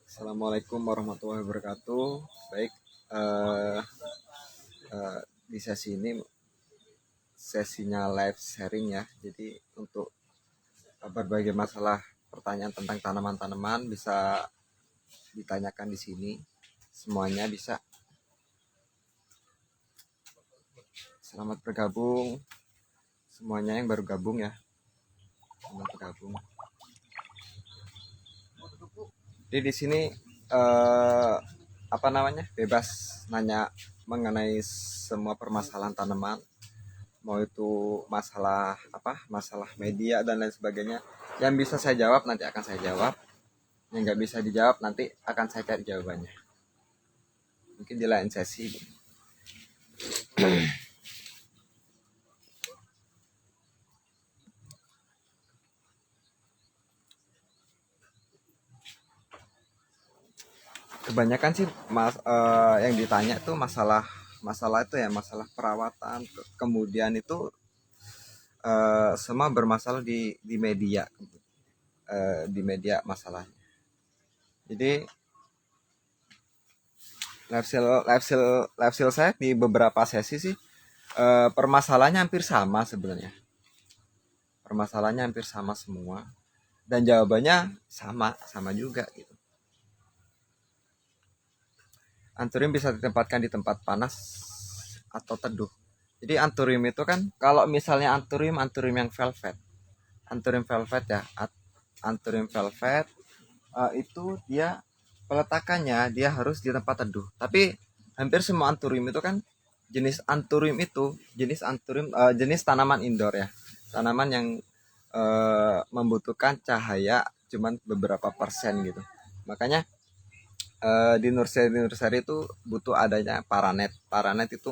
Assalamualaikum warahmatullahi wabarakatuh. Baik, eh, di sesi ini sesinya live sharing ya. Jadi untuk berbagai masalah pertanyaan tentang tanaman-tanaman bisa ditanyakan di sini. Semuanya bisa. Selamat bergabung semuanya yang baru gabung ya. Selamat bergabung. Jadi di sini apa namanya? Bebas nanya mengenai semua permasalahan tanaman, mau itu masalah apa, masalah media dan lain sebagainya. Yang bisa saya jawab nanti akan saya jawab, yang nggak bisa dijawab nanti akan saya cari jawabannya, mungkin di lain sesi. Kebanyakan sih yang ditanya tuh masalah itu ya, masalah perawatan, kemudian itu semua bermasalah di media, di media masalahnya. Jadi live sale saya di beberapa sesi sih permasalahannya hampir sama sebenarnya. Permasalahannya hampir sama semua dan jawabannya sama juga gitu. Anthurium bisa ditempatkan di tempat panas atau teduh. Jadi anthurium itu kan kalau misalnya anthurium yang velvet. Anthurium velvet ya. Anthurium velvet itu dia peletakannya dia harus di tempat teduh. Tapi hampir semua anthurium itu kan jenis anthurium jenis tanaman indoor ya. Tanaman yang membutuhkan cahaya cuman beberapa persen gitu. Makanya di nursery itu butuh adanya paranet. Paranet itu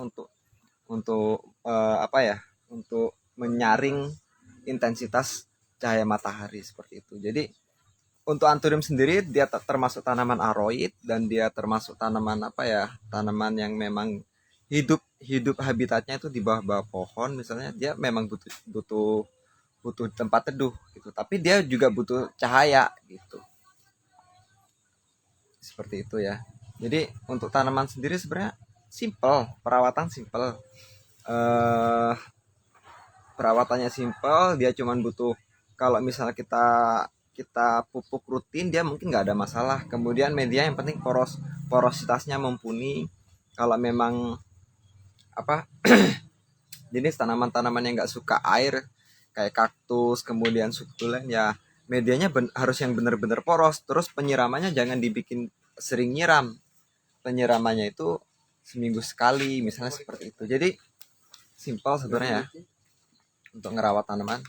untuk apa ya? Untuk menyaring intensitas cahaya matahari seperti itu. Jadi untuk anthurium sendiri dia termasuk tanaman aroid dan dia termasuk tanaman apa ya? Tanaman yang memang hidup hidup habitatnya itu di bawah-bawah pohon misalnya, dia memang butuh butuh butuh tempat teduh gitu. Tapi dia juga butuh cahaya gitu. Seperti itu ya. Jadi untuk tanaman sendiri sebenarnya simple, perawatan simple. Eh, Perawatannya simple, dia cuman butuh kalau misalnya kita kita pupuk rutin dia mungkin nggak ada masalah. Kemudian media yang penting porositasnya mumpuni. Kalau memang apa jenis tanaman-tanaman yang nggak suka air kayak kaktus kemudian sukulen ya, medianya harus yang benar-benar poros. Terus penyiramannya jangan dibikin sering nyiram, penyiramannya itu seminggu sekali misalnya seperti itu. Jadi simpel sebenarnya ya untuk ngerawat tanaman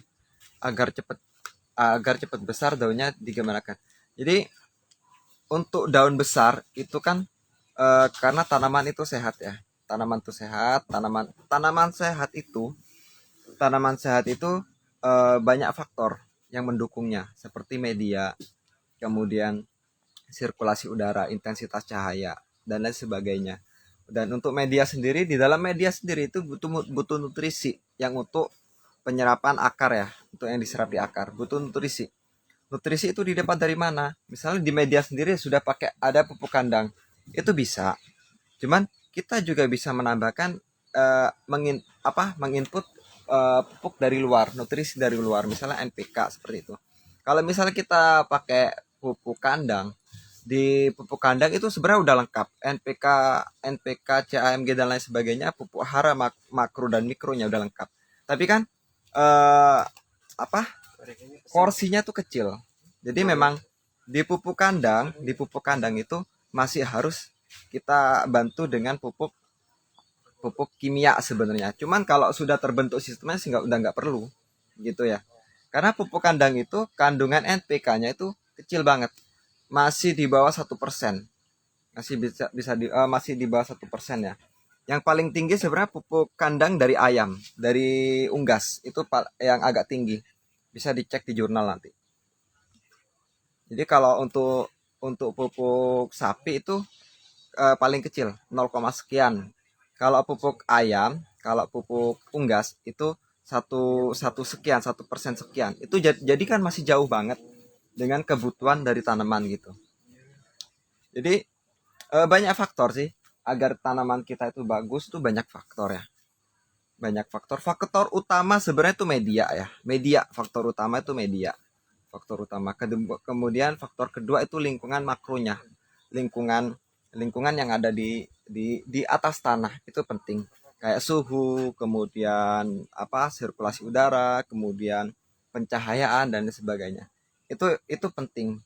agar cepat besar daunnya digimanakan. Jadi untuk daun besar itu kan karena tanaman itu sehat ya. Tanaman sehat itu banyak faktor yang mendukungnya seperti media, kemudian sirkulasi udara, intensitas cahaya dan lain sebagainya. Dan untuk media sendiri, di dalam media sendiri itu butuh nutrisi yang untuk penyerapan akar ya, untuk yang diserap di akar, butuh nutrisi. Nutrisi itu didapat dari mana? Misalnya di media sendiri sudah pakai ada pupuk kandang, itu bisa. Cuman kita juga bisa menambahkan menginput pupuk dari luar, nutrisi dari luar, misalnya NPK seperti itu. Kalau misalnya kita pakai pupuk kandang, di pupuk kandang itu sebenarnya udah lengkap NPK, CAMG dan lain sebagainya, pupuk hara makro dan mikronya udah lengkap. Tapi kan eh, apa porsinya tuh kecil. Jadi memang di pupuk kandang itu masih harus kita bantu dengan pupuk pupuk kimia sebenarnya. Cuman kalau sudah terbentuk sistemnya sih udah nggak perlu gitu ya. Karena pupuk kandang itu kandungan NPK-nya itu kecil banget, masih di bawah 1%, masih masih di bawah 1% ya. Yang paling tinggi sebenarnya pupuk kandang dari ayam, dari unggas itu yang agak tinggi. Bisa dicek di jurnal nanti. Jadi kalau untuk pupuk sapi itu paling kecil 0, sekian. Kalau pupuk ayam, kalau pupuk unggas itu satu satu sekian, 1% sekian. Itu jadi kan masih jauh banget. dengan kebutuhan dari tanaman gitu. Jadi banyak faktor sih agar tanaman kita itu bagus tuh, banyak faktor ya. Banyak faktor. Faktor utama sebenarnya itu media ya. Media, faktor utama itu media. Faktor utama. Kemudian faktor kedua itu lingkungan makronya. Lingkungan lingkungan yang ada di atas tanah itu penting. Kayak suhu, kemudian sirkulasi udara, kemudian pencahayaan dan sebagainya. Itu penting.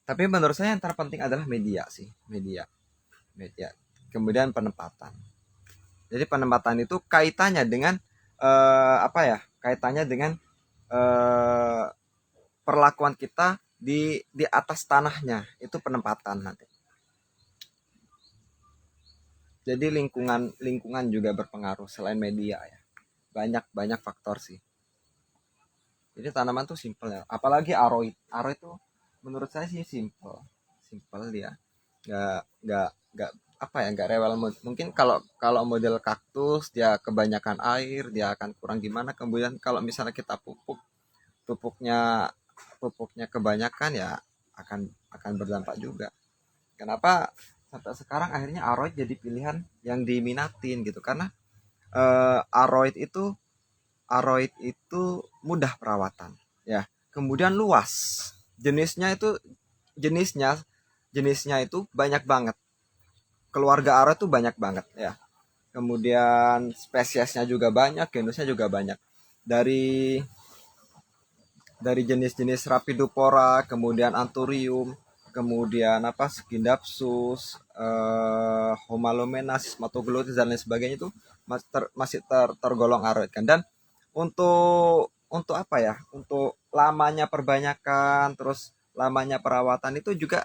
Tapi menurut saya yang terpenting adalah media sih, media. Kemudian penempatan. Jadi penempatan itu kaitannya dengan kaitannya dengan eh, perlakuan kita di atas tanahnya, itu penempatan nanti. Jadi lingkungan juga berpengaruh selain media ya. Banyak faktor sih. Jadi tanaman tuh simple ya. Apalagi aroid. Aroid tuh menurut saya sih simple. Simple dia. Nggak rewel. Mungkin kalau kalau model kaktus dia kebanyakan air, dia akan kurang gimana. Kemudian kalau misalnya kita pupuknya pupuknya kebanyakan ya akan berdampak juga. Kenapa sampai sekarang akhirnya aroid jadi pilihan yang diminatin gitu, karena aroid itu mudah perawatan ya, kemudian luas jenisnya jenisnya jenisnya itu banyak banget, keluarga aroid itu banyak banget ya, kemudian spesiesnya juga banyak, genusnya juga banyak, dari jenis-jenis Rapidopora, kemudian Anthurium, kemudian Scindapsus, Homalomena, Sismatoglotis dan lain sebagainya itu masih tergolong aroid kan. Dan untuk apa ya? Untuk lamanya perbanyakan, terus lamanya perawatan itu juga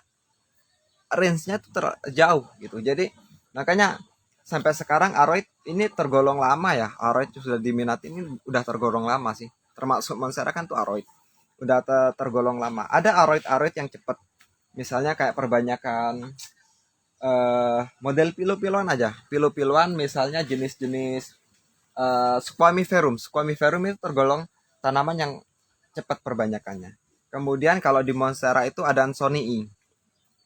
range-nya tuh jauh gitu. Jadi makanya sampai sekarang aroid ini tergolong lama ya. Aroid sudah diminati ini udah tergolong lama sih. Termasuk Monstera kan tuh aroid. Udah tergolong lama. Ada aroid yang cepat. Misalnya kayak perbanyakan model pilu-piluan aja. Pilu-piluan misalnya jenis-jenis Squamiferum. Squamiferum itu tergolong tanaman yang cepat perbanyakannya. Kemudian kalau di Monstera itu ada Ansonii.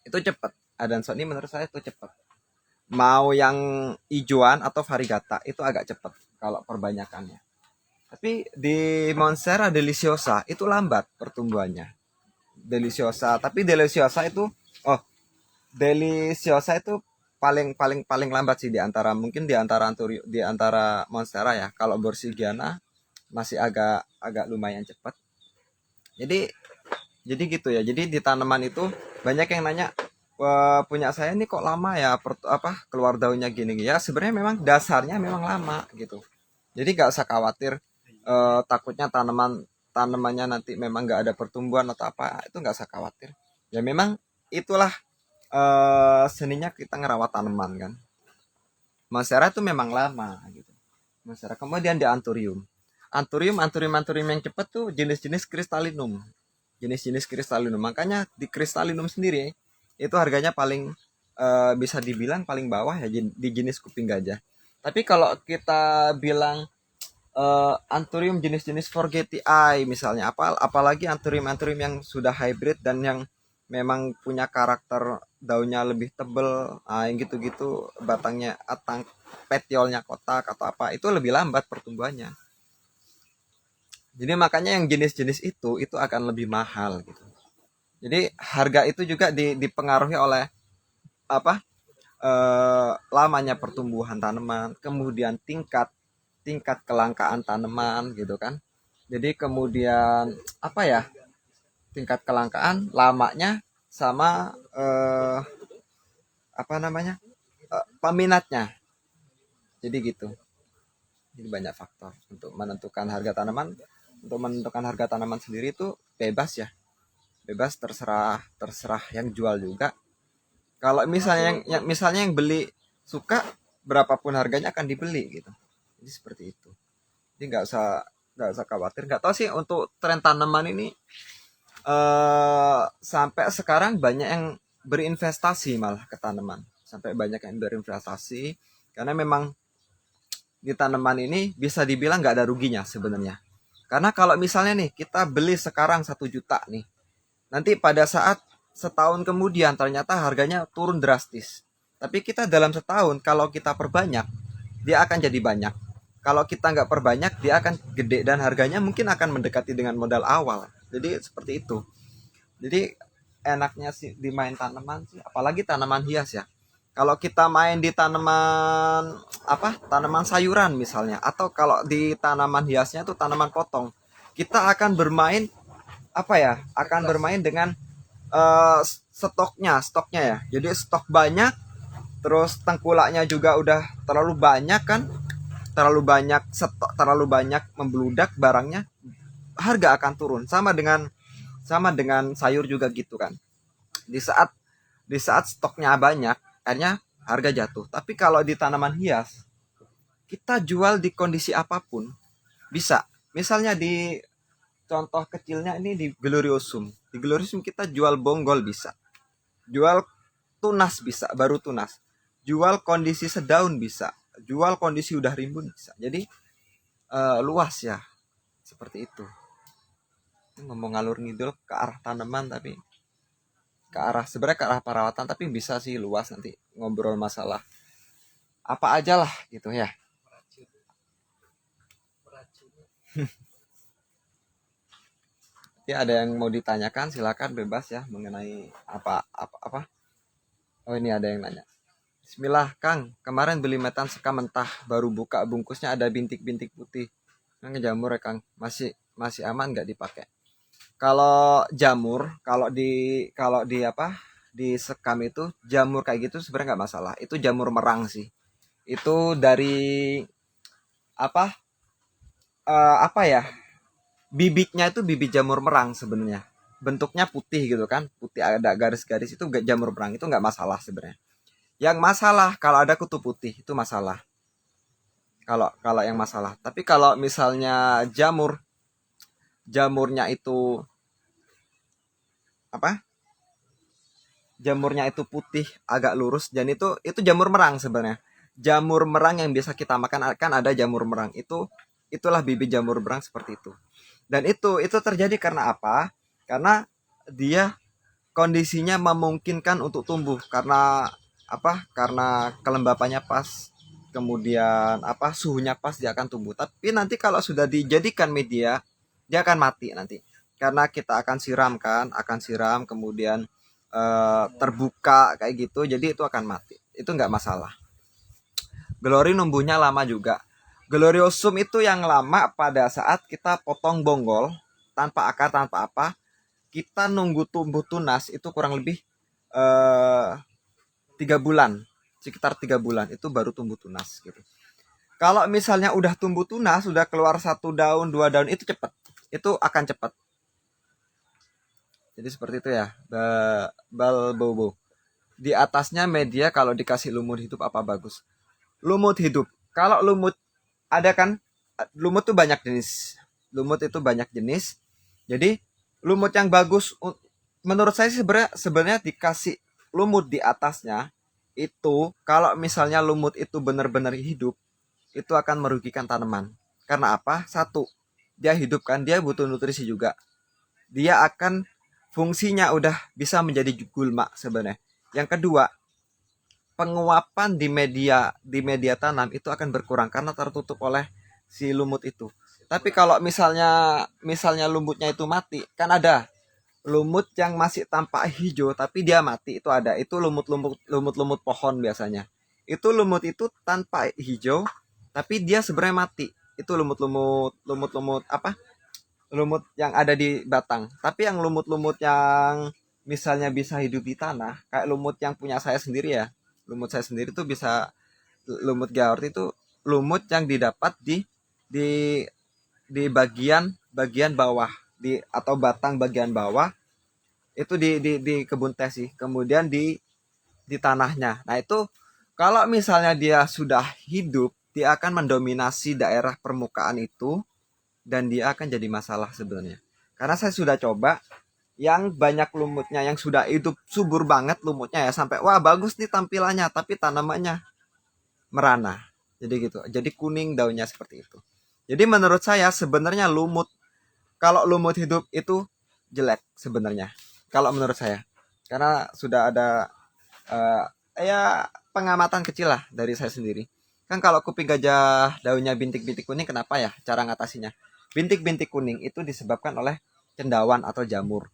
Itu cepat. Adansonii menurut saya itu cepat. Mau yang ijuan atau variegata itu agak cepat kalau perbanyakannya. Tapi di Monstera deliciosa itu lambat pertumbuhannya. Deliciosa itu paling paling paling lambat sih di antara Monstera ya. Kalau Borsigiana masih agak lumayan cepat. Jadi gitu ya. Jadi di tanaman itu banyak yang nanya, "Wah, punya saya ini kok lama ya keluar daunnya gini." Ya sebenarnya memang dasarnya memang lama gitu. Jadi nggak usah khawatir, takutnya tanamannya nanti memang nggak ada pertumbuhan atau apa, itu nggak usah khawatir. Ya memang itulah seninya kita ngerawat tanaman kan. Monstera itu memang lama gitu. Monstera. Kemudian di Anthurium. Anthurium yang cepat tuh jenis-jenis Crystallinum. Jenis-jenis Crystallinum. Makanya di Crystallinum sendiri itu harganya paling bisa dibilang paling bawah ya di jenis kuping gajah. Tapi kalau kita bilang Anthurium jenis-jenis Forgeti Eye misalnya, apalagi Anthurium yang sudah hybrid dan yang memang punya karakter daunnya lebih tebel, yang gitu-gitu, batangnya atang, petiolnya kotak atau apa, itu lebih lambat pertumbuhannya. Jadi makanya yang jenis-jenis itu akan lebih mahal gitu. Jadi harga itu juga dipengaruhi oleh apa? Lamanya pertumbuhan tanaman, kemudian tingkat kelangkaan tanaman gitu kan. Jadi kemudian tingkat kelangkaan, lamanya, sama peminatnya. Jadi gitu. Jadi banyak faktor untuk menentukan harga tanaman. Untuk menentukan harga tanaman sendiri itu bebas ya. Bebas, terserah yang jual juga. Kalau misalnya yang beli suka, berapapun harganya akan dibeli gitu. Jadi seperti itu. Jadi nggak usah khawatir. Nggak tahu sih untuk tren tanaman ini sampai sekarang banyak yang berinvestasi malah ke tanaman. Sampai banyak yang berinvestasi karena memang di tanaman ini bisa dibilang nggak ada ruginya sebenarnya. Karena kalau misalnya nih kita beli sekarang 1 juta nih, nanti pada saat setahun kemudian ternyata harganya turun drastis. Tapi kita dalam setahun kalau kita perbanyak, dia akan jadi banyak. Kalau kita nggak perbanyak, dia akan gede dan harganya mungkin akan mendekati dengan modal awal. Jadi seperti itu. Jadi enaknya sih di main tanaman sih, apalagi tanaman hias ya. Kalau kita main di tanaman apa? Tanaman sayuran misalnya, atau kalau di tanaman hiasnya itu tanaman potong, kita akan bermain apa ya? Akan bermain dengan stoknya ya. Jadi stok banyak, terus tengkulaknya juga udah terlalu banyak kan, terlalu banyak stok, terlalu banyak membludak barangnya, harga akan turun. Sama dengan sayur juga gitu kan. Di saat stoknya banyak, akhirnya harga jatuh. Tapi kalau di tanaman hias, kita jual di kondisi apapun bisa. Misalnya di contoh kecilnya ini di Gloriosum. Di Gloriosum kita jual bonggol bisa. Jual tunas bisa, baru tunas. Jual kondisi sedaun bisa. Jual kondisi udah rimbun bisa. Jadi luas ya. Seperti itu. Ngomong ngalur ngidul ke arah tanaman tapi sebenarnya ke arah perawatan, tapi bisa sih luas nanti ngobrol masalah apa aja lah gitu ya. Ya, ada yang mau ditanyakan silakan bebas ya mengenai apa. Oh, ini ada yang nanya. Bismillah Kang, kemarin beli metan sekam mentah, baru buka bungkusnya ada bintik-bintik putih. Kang, jamur ya Kang, masih aman nggak dipakai? Kalau jamur, kalau di apa, di sekam itu jamur kayak gitu sebenarnya nggak masalah. Itu jamur merang sih. Itu dari apa apa ya, bibitnya itu bibit jamur merang sebenarnya. Bentuknya putih gitu kan, putih ada garis-garis, itu jamur merang, itu nggak masalah sebenarnya. Yang masalah kalau ada kutu putih itu masalah. Kalau kalau yang masalah. Tapi kalau misalnya jamurnya itu apa? Jamurnya itu putih, agak lurus, dan itu jamur merang sebenarnya. Jamur merang yang biasa kita makan kan ada jamur merang. Itulah bibit jamur merang seperti itu. Dan itu terjadi karena apa? Karena dia kondisinya memungkinkan untuk tumbuh karena apa? Karena kelembapannya pas, kemudian apa? Suhunya pas, dia akan tumbuh. Tapi nanti kalau sudah dijadikan media, dia akan mati nanti. Karena kita akan siram kemudian terbuka kayak gitu, jadi itu akan mati. Itu nggak masalah. Glory numbuhnya lama juga. Gloriosum itu yang lama pada saat kita potong bonggol tanpa akar tanpa apa, kita nunggu tumbuh tunas itu kurang lebih eh, 3 bulan, sekitar 3 bulan itu baru tumbuh tunas gitu. Kalau misalnya udah tumbuh tunas, sudah keluar 1 daun 2 daun, itu cepat, itu akan cepat. Jadi seperti itu ya, bal bobo. Di atasnya media kalau dikasih lumut hidup apa bagus? Lumut hidup. Kalau lumut ada kan, lumut tuh banyak jenis. Lumut itu banyak jenis. Jadi lumut yang bagus menurut saya sih sebenarnya dikasih lumut di atasnya itu, kalau misalnya lumut itu benar-benar hidup, itu akan merugikan tanaman. Karena apa? Satu, dia hidup kan, dia butuh nutrisi juga. Dia akan fungsinya udah bisa menjadi gulma sebenarnya. Yang kedua, penguapan di media tanam itu akan berkurang karena tertutup oleh si lumut itu. Tapi kalau misalnya lumutnya itu mati, kan ada lumut yang masih tampak hijau tapi dia mati, itu ada. Itu lumut-lumut pohon biasanya. Itu lumut itu tanpa hijau tapi dia sebenarnya mati. Itu lumut-lumut apa? Lumut yang ada di batang. Tapi yang lumut-lumut yang misalnya bisa hidup di tanah, kayak lumut yang punya saya sendiri ya. Lumut saya sendiri tuh bisa, lumut gaort itu lumut yang didapat di di bagian bagian bawah, atau batang bagian bawah, itu di kebun teh sih. Kemudian di tanahnya. Nah, itu kalau misalnya dia sudah hidup, dia akan mendominasi daerah permukaan itu dan dia akan jadi masalah sebenarnya. Karena saya sudah coba yang banyak lumutnya, yang sudah hidup subur banget lumutnya ya, sampai wah bagus nih tampilannya, tapi tanamannya merana. Jadi gitu. Jadi kuning daunnya seperti itu. Jadi menurut saya sebenarnya lumut kalau lumut hidup itu jelek sebenarnya kalau menurut saya, karena sudah ada eh, ya pengamatan kecil lah dari saya sendiri. Kan kalau kuping gajah daunnya bintik-bintik kuning, kenapa ya cara ngatasinya? Bintik-bintik kuning itu disebabkan oleh cendawan atau jamur.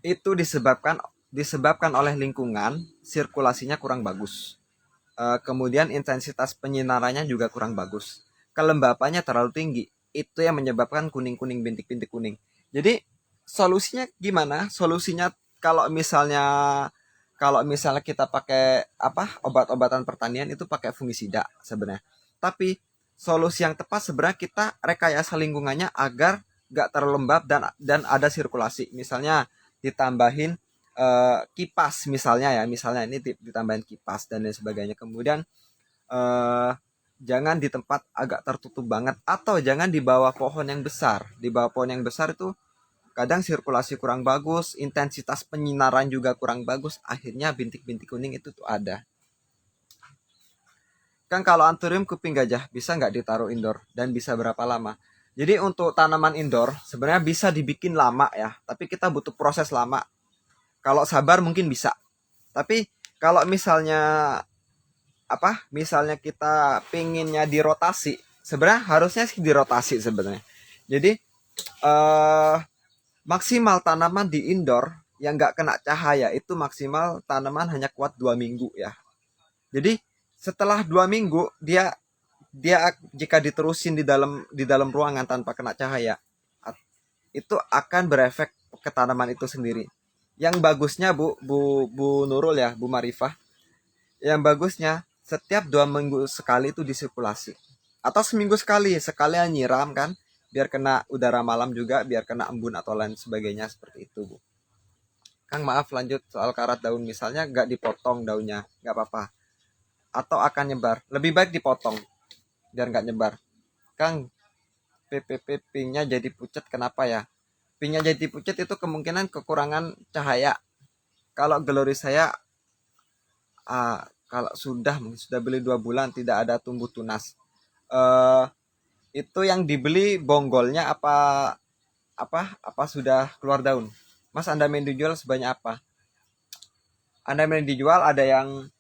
Itu disebabkan oleh lingkungan, sirkulasinya kurang bagus. Kemudian intensitas penyinarannya juga kurang bagus. Kelembapannya terlalu tinggi. Itu yang menyebabkan kuning-kuning, bintik-bintik kuning. Jadi solusinya gimana? Solusinya kalau misalnya kalau misalnya kita pakai apa obat-obatan pertanian itu pakai fungisida sebenarnya. Tapi solusi yang tepat sebenarnya kita rekayasa lingkungannya agar gak terlalu lembab dan ada sirkulasi. Misalnya ditambahin kipas misalnya ya, misalnya ini ditambahin kipas dan lain sebagainya. Kemudian eh, jangan di tempat agak tertutup banget atau jangan di bawah pohon yang besar. Di bawah pohon yang besar itu kadang sirkulasi kurang bagus, intensitas penyinaran juga kurang bagus, akhirnya bintik-bintik kuning itu tuh ada. Kan kalau anthurium kuping gajah bisa nggak ditaruh indoor dan bisa berapa lama? Jadi untuk tanaman indoor sebenarnya bisa dibikin lama ya, tapi kita butuh proses lama. Kalau sabar mungkin bisa. Tapi kalau misalnya apa? Misalnya kita pinginnya dirotasi, sebenarnya harusnya sih dirotasi sebenarnya. Jadi eh maksimal tanaman di indoor yang nggak kena cahaya itu maksimal tanaman hanya kuat 2 minggu ya. Jadi setelah 2 minggu dia dia jika diterusin di dalam ruangan tanpa kena cahaya itu akan berefek ke tanaman itu sendiri. Yang bagusnya Bu Nurul ya, Bu Marifah, yang bagusnya setiap 2 minggu sekali itu disirkulasi atau seminggu sekali sekalian nyiram kan, biar kena udara malam juga, biar kena embun atau lain sebagainya seperti itu Bu. Kang maaf lanjut soal karat daun, misalnya nggak dipotong daunnya nggak apa-apa atau akan nyebar, lebih baik dipotong biar nggak nyebar. Kang, PPP pinknya jadi pucat kenapa ya? Pinknya jadi pucat itu kemungkinan kekurangan cahaya. Kalau glory saya kalau sudah beli 2 bulan tidak ada tumbuh tunas. eh itu yang dibeli bonggolnya apa sudah keluar daun? Mas, Anda main dijual sebanyak apa? Anda main dijual ada yang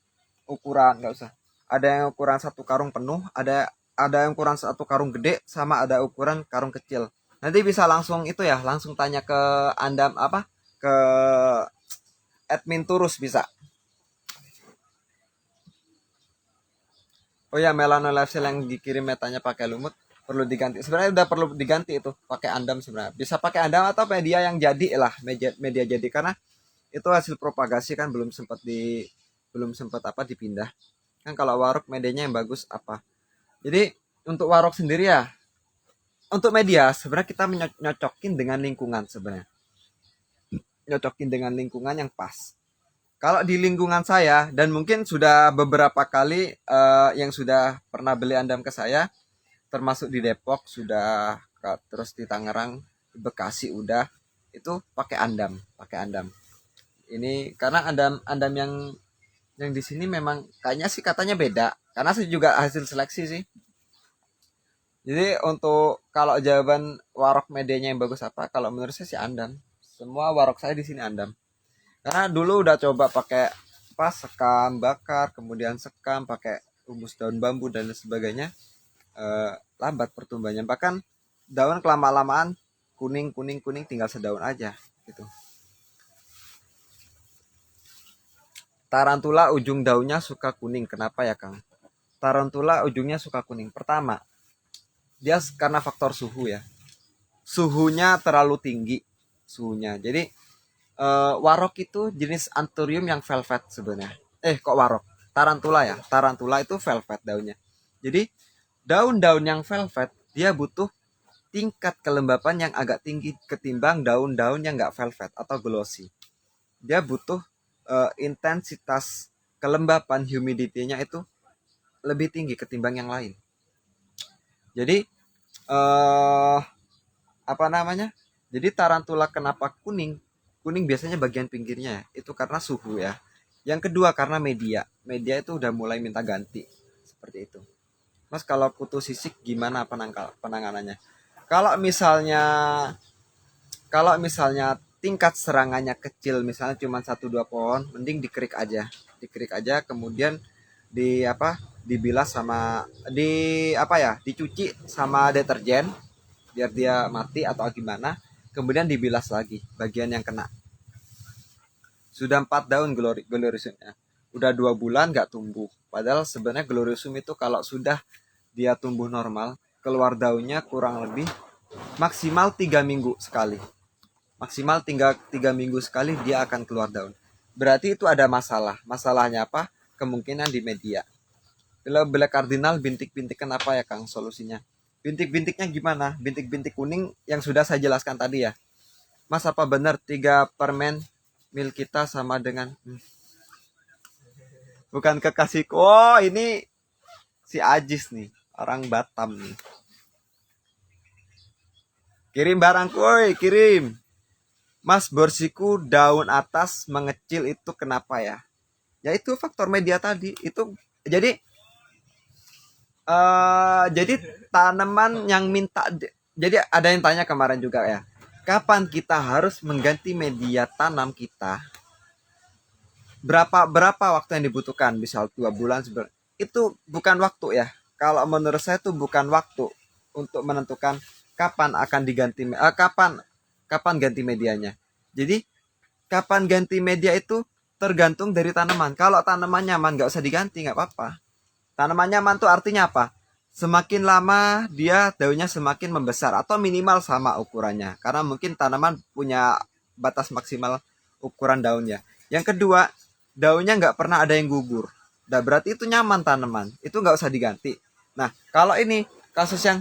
ukuran nggak usah. Ada yang ukuran satu karung penuh, ada yang ukuran satu karung gede, sama ada ukuran karung kecil. Nanti bisa langsung itu ya, langsung tanya ke Anda apa ke admin Turus bisa. Oh ya, melanolefsil yang dikirim metanya pakai lumut perlu diganti. Sebenarnya udah perlu diganti itu, pakai andam sebenarnya. Bisa pakai andam atau media yang jadi lah, media jadi, karena itu hasil propagasi kan belum sempat apa dipindah. Kan kalau waruk medianya yang bagus apa. Jadi untuk warok sendiri ya, untuk media sebenarnya kita nyocokin dengan lingkungan sebenarnya. Nyocokin dengan lingkungan yang pas. Kalau di lingkungan saya dan mungkin sudah beberapa kali yang sudah pernah beli andam ke saya, termasuk di Depok sudah, terus di Tangerang, di Bekasi udah, itu pakai andam. Ini karena andam yang di sini memang kayaknya sih katanya beda. Karena saya juga hasil seleksi sih. Jadi untuk kalau jawaban warok medianya yang bagus apa? Kalau menurut saya sih andam. Semua warok saya di sini andam. Karena dulu udah coba pakai pas sekam bakar, kemudian sekam pakai rumus daun bambu dan lain sebagainya, lambat pertumbuhannya. Bahkan daun kelama-lamaan kuning kuning kuning tinggal sedaun aja gitu. Tarantula ujung daunnya suka kuning. Kenapa ya, Kang? Tarantula ujungnya suka kuning. Pertama, dia karena faktor suhu ya. Suhunya terlalu tinggi suhunya. Jadi warok itu jenis anthurium yang velvet sebenarnya. Kok warok? Tarantula ya. Tarantula itu velvet daunnya. Jadi daun-daun yang velvet dia butuh tingkat kelembapan yang agak tinggi ketimbang daun-daun yang nggak velvet atau glossy. Dia butuh intensitas kelembapan humidity-nya itu lebih tinggi ketimbang yang lain. Jadi apa namanya? Jadi tarantula kenapa kuning? Kuning biasanya bagian pinggirnya ya. Itu karena suhu ya. Yang kedua karena media. Media itu udah mulai minta ganti. Seperti itu. Mas, kalau putus sisik gimana penanganannya? Kalau misalnya kalau misalnya tingkat serangannya kecil, misalnya cuma satu dua pohon, mending dikerik aja. Dikerik aja, kemudian di apa? Dibilas sama di apa ya? Dicuci sama deterjen biar dia mati atau gimana. Kemudian dibilas lagi bagian yang kena. Sudah 4 daun gloriosumnya. Udah 2 bulan nggak tumbuh. Padahal sebenarnya gloriosum itu kalau sudah dia tumbuh normal, keluar daunnya kurang lebih maksimal 3 minggu sekali. Maksimal 3 minggu sekali dia akan keluar daun. Berarti itu ada masalah. Masalahnya apa? Kemungkinan di media. Kalau black cardinal bintik-bintik kenapa ya Kang solusinya? Bintik-bintiknya gimana? Bintik-bintik kuning yang sudah saya jelaskan tadi ya. Mas apa benar 3 permen mil kita sama dengan bukan kekasihku. Oh, ini si Ajis nih, orang Batam nih. Kirim barangku, oi, kirim. Mas borsiku daun atas mengecil itu kenapa ya? Ya itu faktor media tadi. Itu jadi tanaman yang minta jadi ada yang tanya kemarin juga ya. Kapan kita harus mengganti media tanam kita? Berapa waktu yang dibutuhkan? Misal 2 bulan itu bukan waktu ya. Kalau menurut saya itu bukan waktu untuk menentukan kapan akan diganti kapan ganti medianya. Jadi kapan ganti media itu tergantung dari tanaman. Kalau tanaman nyaman nggak usah diganti, nggak apa-apa. Tanaman nyaman tuh artinya apa? Semakin lama dia daunnya semakin membesar atau minimal sama ukurannya. Karena mungkin tanaman punya batas maksimal ukuran daunnya. Yang kedua, daunnya nggak pernah ada yang gugur. Nah, berarti itu nyaman tanaman. Itu nggak usah diganti. Nah, kalau ini kasus yang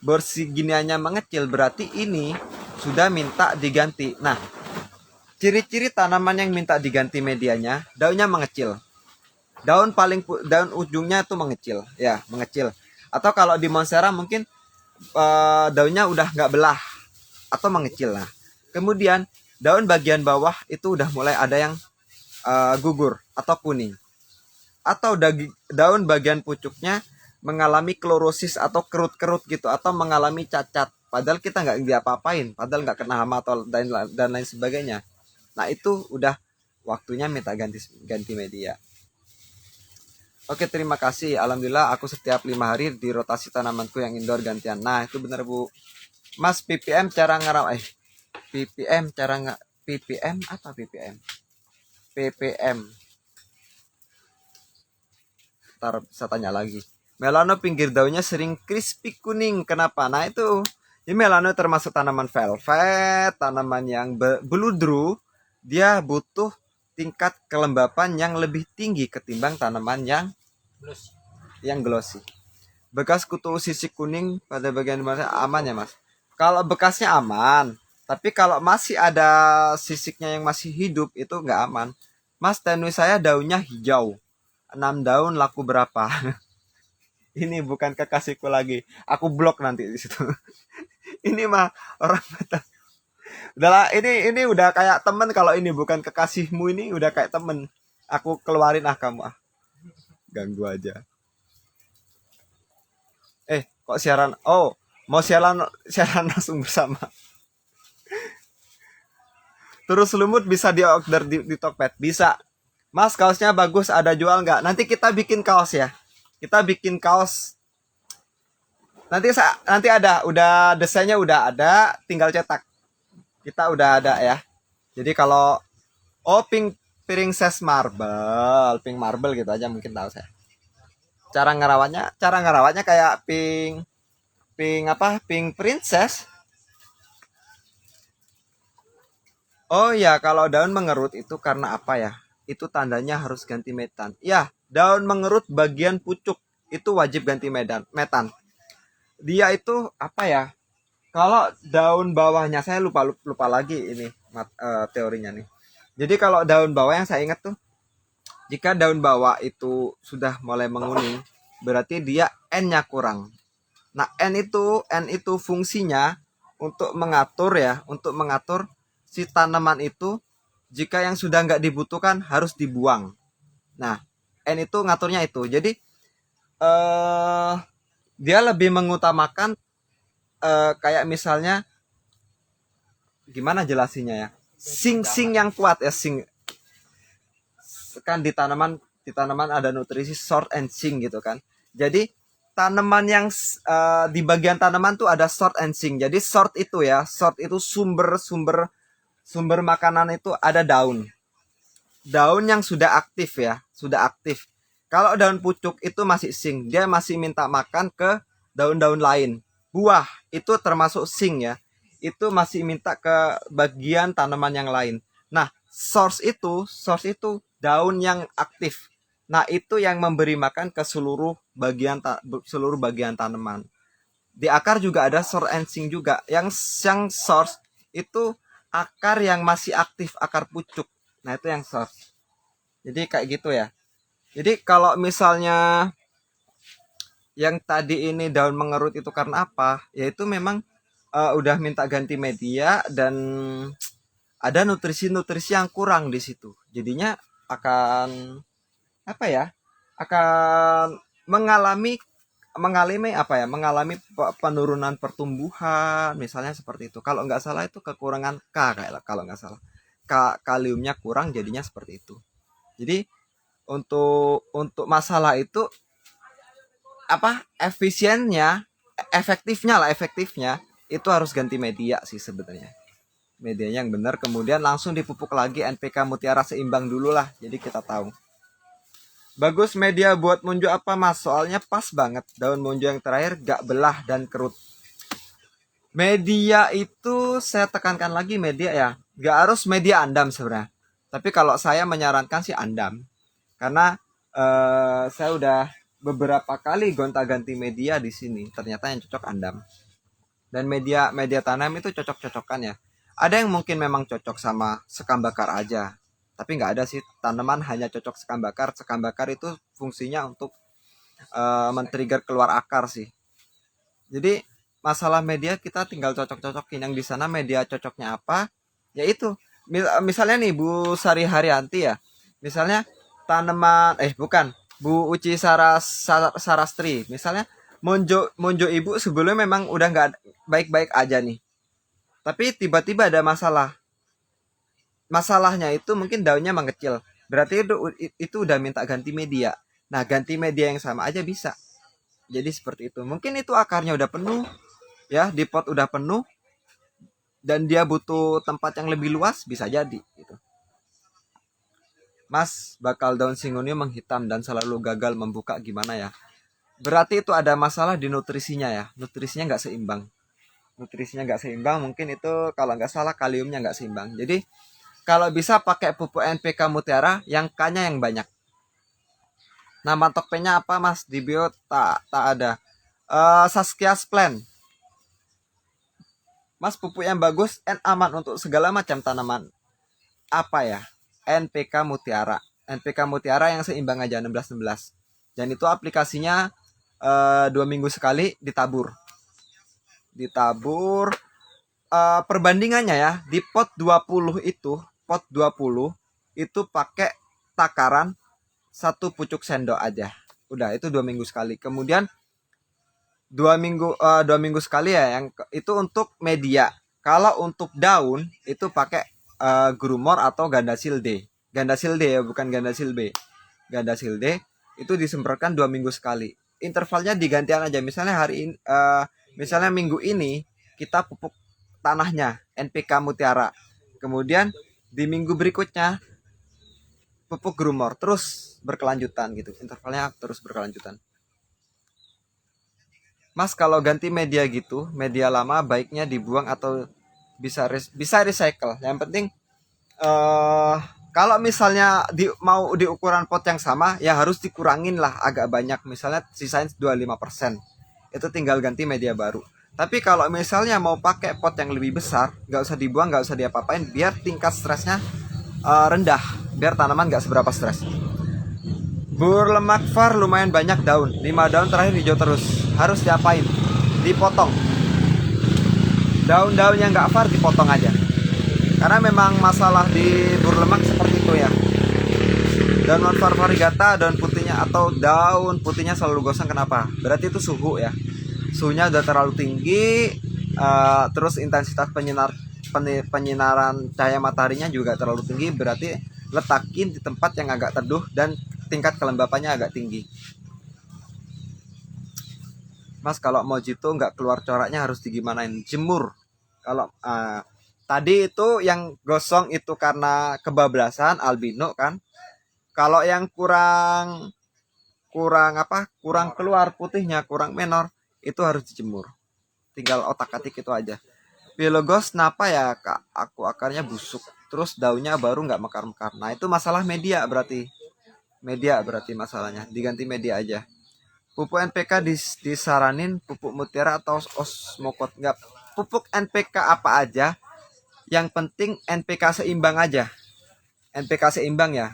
bersiginiannya mengecil, berarti ini sudah minta diganti. Nah, ciri-ciri tanaman yang minta diganti medianya, daunnya mengecil. Daun ujungnya itu mengecil, ya mengecil. Atau kalau di monstera mungkin daunnya udah nggak belah atau mengecil. Nah, kemudian daun bagian bawah itu udah mulai ada yang gugur atau kuning. Atau daun bagian pucuknya mengalami klorosis atau kerut-kerut gitu atau mengalami cacat. Padahal kita nggak diapa-apain, padahal nggak kena hama atau dan lain sebagainya. Nah itu udah waktunya minta ganti media. Oke, terima kasih. Alhamdulillah aku setiap 5 hari di rotasi tanamanku yang indoor gantian. Nah itu benar Bu. Mas PPM cara ngerawat PPM cara nggak PPM apa PPM? PPM. Ntar saya tanya lagi. Melano pinggir daunnya sering crispy kuning. Kenapa? Nah itu. Ini melano termasuk tanaman velvet, tanaman yang beludru. Dia butuh tingkat kelembapan yang lebih tinggi ketimbang tanaman yang glossy. Bekas kutu sisik kuning pada bagian mana aman ya Mas? Kalau bekasnya aman, tapi kalau masih ada sisiknya yang masih hidup itu nggak aman. Mas, tenui saya daunnya hijau. 6 daun laku berapa? Ini bukan kekasihku lagi. Aku blok nanti di situ. Ini mah orang Batak. Udahlah, ini udah kayak temen. Kalau ini bukan kekasihmu, ini udah kayak temen. Aku keluarin kamu ganggu aja. Kok siaran? Oh, mau siaran langsung bersama. Terus lumut bisa di-order di Tokped? Bisa. Mas, kaosnya bagus, ada jual nggak? Nanti kita bikin kaos ya. Kita bikin kaos. Nanti udah desainnya udah ada, tinggal cetak. Kita udah ada ya. Jadi kalau Princess Marble, pink marble gitu aja mungkin tahu saya. Cara ngerawatnya kayak pink princess. Oh ya, kalau daun mengerut itu karena apa ya? Itu tandanya harus ganti metan. Ya, daun mengerut bagian pucuk itu wajib ganti metan. Dia itu apa ya? Kalau daun bawahnya saya lupa lagi ini teorinya nih. Jadi kalau daun bawah yang saya ingat tuh, jika daun bawah itu sudah mulai menguning, berarti dia N-nya kurang. Nah, N itu fungsinya untuk mengatur si tanaman itu jika yang sudah nggak dibutuhkan harus dibuang. Nah, N itu ngaturnya itu. Jadi dia lebih mengutamakan kayak misalnya gimana jelasinnya ya, sing yang kuat ya, sing kan di tanaman ada nutrisi short and sing gitu kan. Jadi tanaman yang di bagian tanaman tuh ada short and sing. Jadi short itu ya, short itu sumber makanan itu ada daun. Daun yang sudah aktif ya, sudah aktif. Kalau daun pucuk itu masih sing, dia masih minta makan ke daun-daun lain. Buah itu termasuk sing ya, itu masih minta ke bagian tanaman yang lain. Nah, source itu daun yang aktif. Nah, itu yang memberi makan ke seluruh bagian tanaman. Di akar juga ada source and sing juga. Yang source itu akar yang masih aktif, akar pucuk. Nah, itu yang source. Jadi kayak gitu ya. Jadi kalau misalnya yang tadi ini daun mengerut itu karena apa? Yaitu memang udah minta ganti media dan ada nutrisi-nutrisi yang kurang di situ. Jadinya akan apa ya? Akan mengalami apa ya? Mengalami penurunan pertumbuhan, misalnya seperti itu. Kalau nggak salah itu kekurangan K kayak kalau nggak salah. Kaliumnya kurang jadinya seperti itu. Jadi untuk masalah itu apa efektifnya itu harus ganti media sih sebenarnya, medianya yang benar, kemudian langsung dipupuk lagi NPK Mutiara seimbang dulu lah, jadi kita tahu. Bagus media buat monjo apa mas? Soalnya pas banget daun monjo yang terakhir gak belah dan kerut. Media itu saya tekankan lagi, media ya gak harus media andam sebenarnya, tapi kalau saya menyarankan sih andam. Karena saya udah beberapa kali gonta-ganti media di sini, ternyata yang cocok andam. Dan media tanam itu cocok-cocokan ya. Ada yang mungkin memang cocok sama sekam bakar aja, tapi nggak ada sih tanaman hanya cocok sekam bakar. Sekam bakar itu fungsinya untuk men-trigger keluar akar sih. Jadi masalah media kita tinggal cocok-cocokin. Yang di sana media cocoknya apa? Yaitu misalnya nih Bu Sari Haryanti ya. Misalnya tanaman bukan Bu Uci Sarastri misalnya, monjo ibu sebelumnya memang udah nggak baik-baik aja nih, tapi tiba-tiba ada masalahnya itu mungkin daunnya mengecil, berarti itu udah minta ganti media. Nah, ganti media yang sama aja bisa. Jadi seperti itu, mungkin itu akarnya udah penuh ya, di pot udah penuh dan dia butuh tempat yang lebih luas, bisa jadi gitu. Mas, bakal daun singonium menghitam dan selalu gagal membuka, gimana ya? Berarti itu ada masalah di nutrisinya ya. Nutrisinya nggak seimbang. Mungkin itu kalau nggak salah kaliumnya nggak seimbang. Jadi kalau bisa pakai pupuk NPK Mutiara yang K-nya yang banyak. Nama tokpennya apa mas? Di bio tak ada. Saskia Plant. Mas, pupuk yang bagus and aman untuk segala macam tanaman. Apa ya? NPK Mutiara yang seimbang aja 16-16. Dan itu aplikasinya 2 minggu sekali ditabur. Perbandingannya ya, di pot 20 itu pakai takaran 1 pucuk sendok aja. Udah, itu 2 minggu sekali. Kemudian 2 minggu sekali ya, yang itu untuk media. Kalau untuk daun itu pakai Grumor atau Gandasil D ya, bukan Gandasil B. Gandasil D itu disemprotkan 2 minggu sekali. Intervalnya digantian aja. Misalnya misalnya minggu ini kita pupuk tanahnya NPK Mutiara. Kemudian di minggu berikutnya pupuk Grumor, terus berkelanjutan gitu. Intervalnya terus berkelanjutan. Mas, kalau ganti media gitu, media lama baiknya dibuang atau bisa recycle. Yang penting kalau misalnya mau di ukuran pot yang sama, ya harus dikurangin lah agak banyak. Misalnya sisain 25%. Itu tinggal ganti media baru. Tapi kalau misalnya mau pakai pot yang lebih besar, nggak usah dibuang, nggak usah diapa-apain, biar tingkat stresnya rendah, biar tanaman nggak seberapa stres. Bur lemak var lumayan banyak daun, 5 daun terakhir hijau terus. Harus diapain? Dipotong. Daun-daun yang nggak var dipotong aja. Karena memang masalah di bur lemak seperti itu ya. Daun non var variegata, daun putihnya atau daun putihnya selalu gosong, kenapa? Berarti itu suhu ya. Suhunya udah terlalu tinggi, terus intensitas penyinaran cahaya mataharinya juga terlalu tinggi, berarti letakin di tempat yang agak teduh dan tingkat kelembapannya agak tinggi. Mas, kalau mojito nggak keluar coraknya harus digimanain? Jemur. Kalau tadi itu yang gosong itu karena kebablasan albino kan. Kalau yang kurang keluar putihnya, kurang menor, itu harus dijemur. Tinggal otak-atik itu aja. Pilogos kenapa ya kak? Akarnya busuk, terus daunnya baru nggak mekar-mekar. Nah itu masalah media berarti. Media berarti masalahnya. Diganti media aja. Pupuk NPK disaranin pupuk mutiara atau osmokot? Nggak, pupuk NPK apa aja. Yang penting NPK seimbang aja. NPK seimbang ya.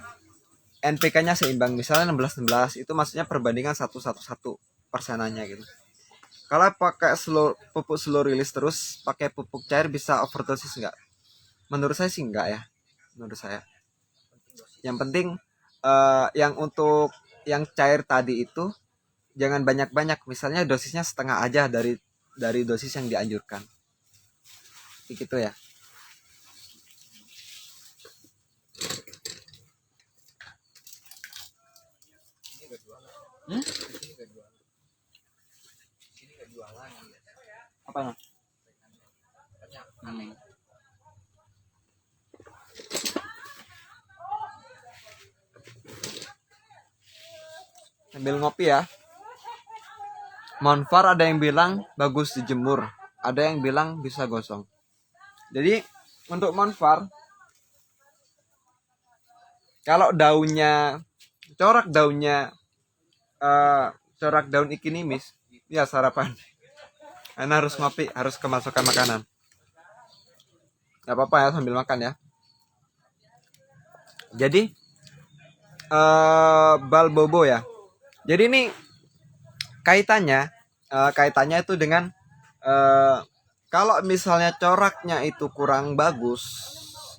NPK-nya seimbang, misalnya 16-16, itu maksudnya perbandingan 1-1-1 persenannya gitu. Kalau pakai pupuk slow release terus pakai pupuk cair bisa overdosis nggak? Menurut saya sih nggak ya. Menurut saya. Yang penting yang untuk yang cair tadi itu jangan banyak-banyak. Misalnya dosisnya setengah aja dari dosis yang dianjurkan. Begitu ya. Apanya? Sambil ngopi ya. Monfar ada yang bilang bagus dijemur, ada yang bilang bisa gosong. Jadi untuk monfar, kalau daunnya corak daun ikinimis, ya sarapan. Karena harus ngopi, harus kemasukan makanan. Gak apa-apa ya sambil makan ya. Jadi balbobo ya. Jadi ini kaitannya itu dengan kalau misalnya coraknya itu kurang bagus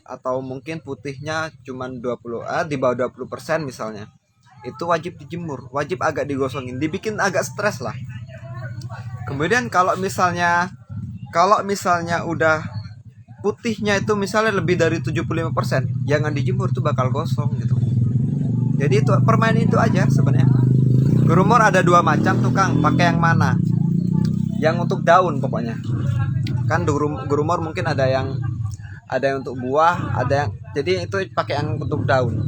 atau mungkin putihnya cuma 20 di bawah 20% misalnya, itu wajib dijemur, wajib agak digosongin, dibikin agak stres lah. Kemudian kalau misalnya udah putihnya itu misalnya lebih dari 75%, jangan dijemur, tuh bakal gosong gitu. Jadi itu permainan itu aja sebenarnya. Grumor ada 2 macam tuh Kang, pakai yang mana? Yang untuk daun pokoknya. Kan grumor mungkin ada yang untuk buah, ada yang, jadi itu pakai yang untuk daun.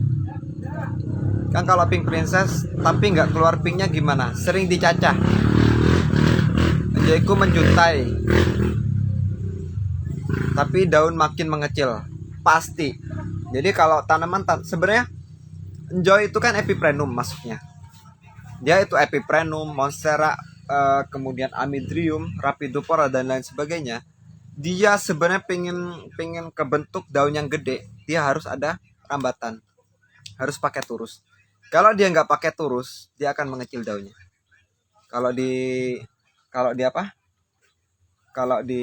Kan kalau pink princess tapi nggak keluar pinknya gimana? Sering dicacah. Jadiku menjuntai. Tapi daun makin mengecil. Pasti. Jadi kalau tanaman sebenarnya enjoy itu kan epiprenum masuknya. Dia itu epiprenum, monstera, kemudian amidrium, rapidopora dan lain sebagainya. Dia sebenarnya pengen kebentuk daun yang gede, dia harus ada rambatan, harus pakai turus. Kalau dia nggak pakai turus, dia akan mengecil daunnya. Kalau di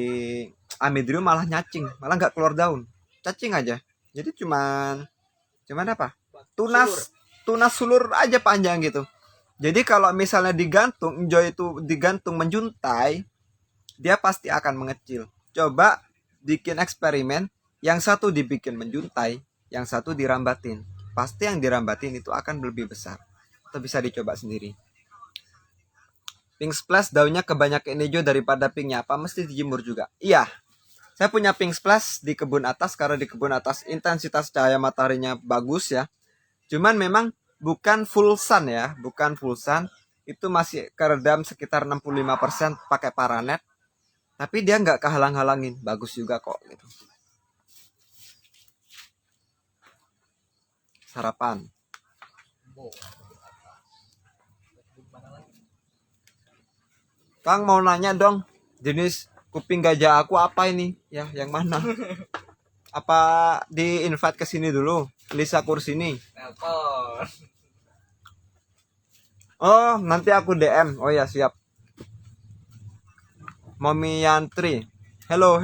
amidrium malah nyacing, malah nggak keluar daun, cacing aja. Jadi cuman apa? Tunas sulur aja panjang gitu. Jadi kalau misalnya digantung, enjoy itu digantung menjuntai, dia pasti akan mengecil. Coba bikin eksperimen, yang satu dibikin menjuntai, yang satu dirambatin. Pasti yang dirambatin itu akan lebih besar. Atau bisa dicoba sendiri. Pink splash daunnya kebanyakan hijau daripada pinknya, apa mesti dijemur juga? Iya. Saya punya pink splash di kebun atas, karena di kebun atas intensitas cahaya mataharinya bagus ya. Cuman memang bukan full sun ya, bukan full sun. Itu masih keredam sekitar 65% pakai paranet. Tapi dia nggak kehalang-halangin, bagus juga kok gitu. Sarapan. Kang mau nanya dong, jenis kuping gajah aku apa ini? Ya, yang mana? Apa di invite ke sini dulu? Lisa Kursini. Oh, nanti aku DM. Oh ya, siap. Mommy Yantri. Hello.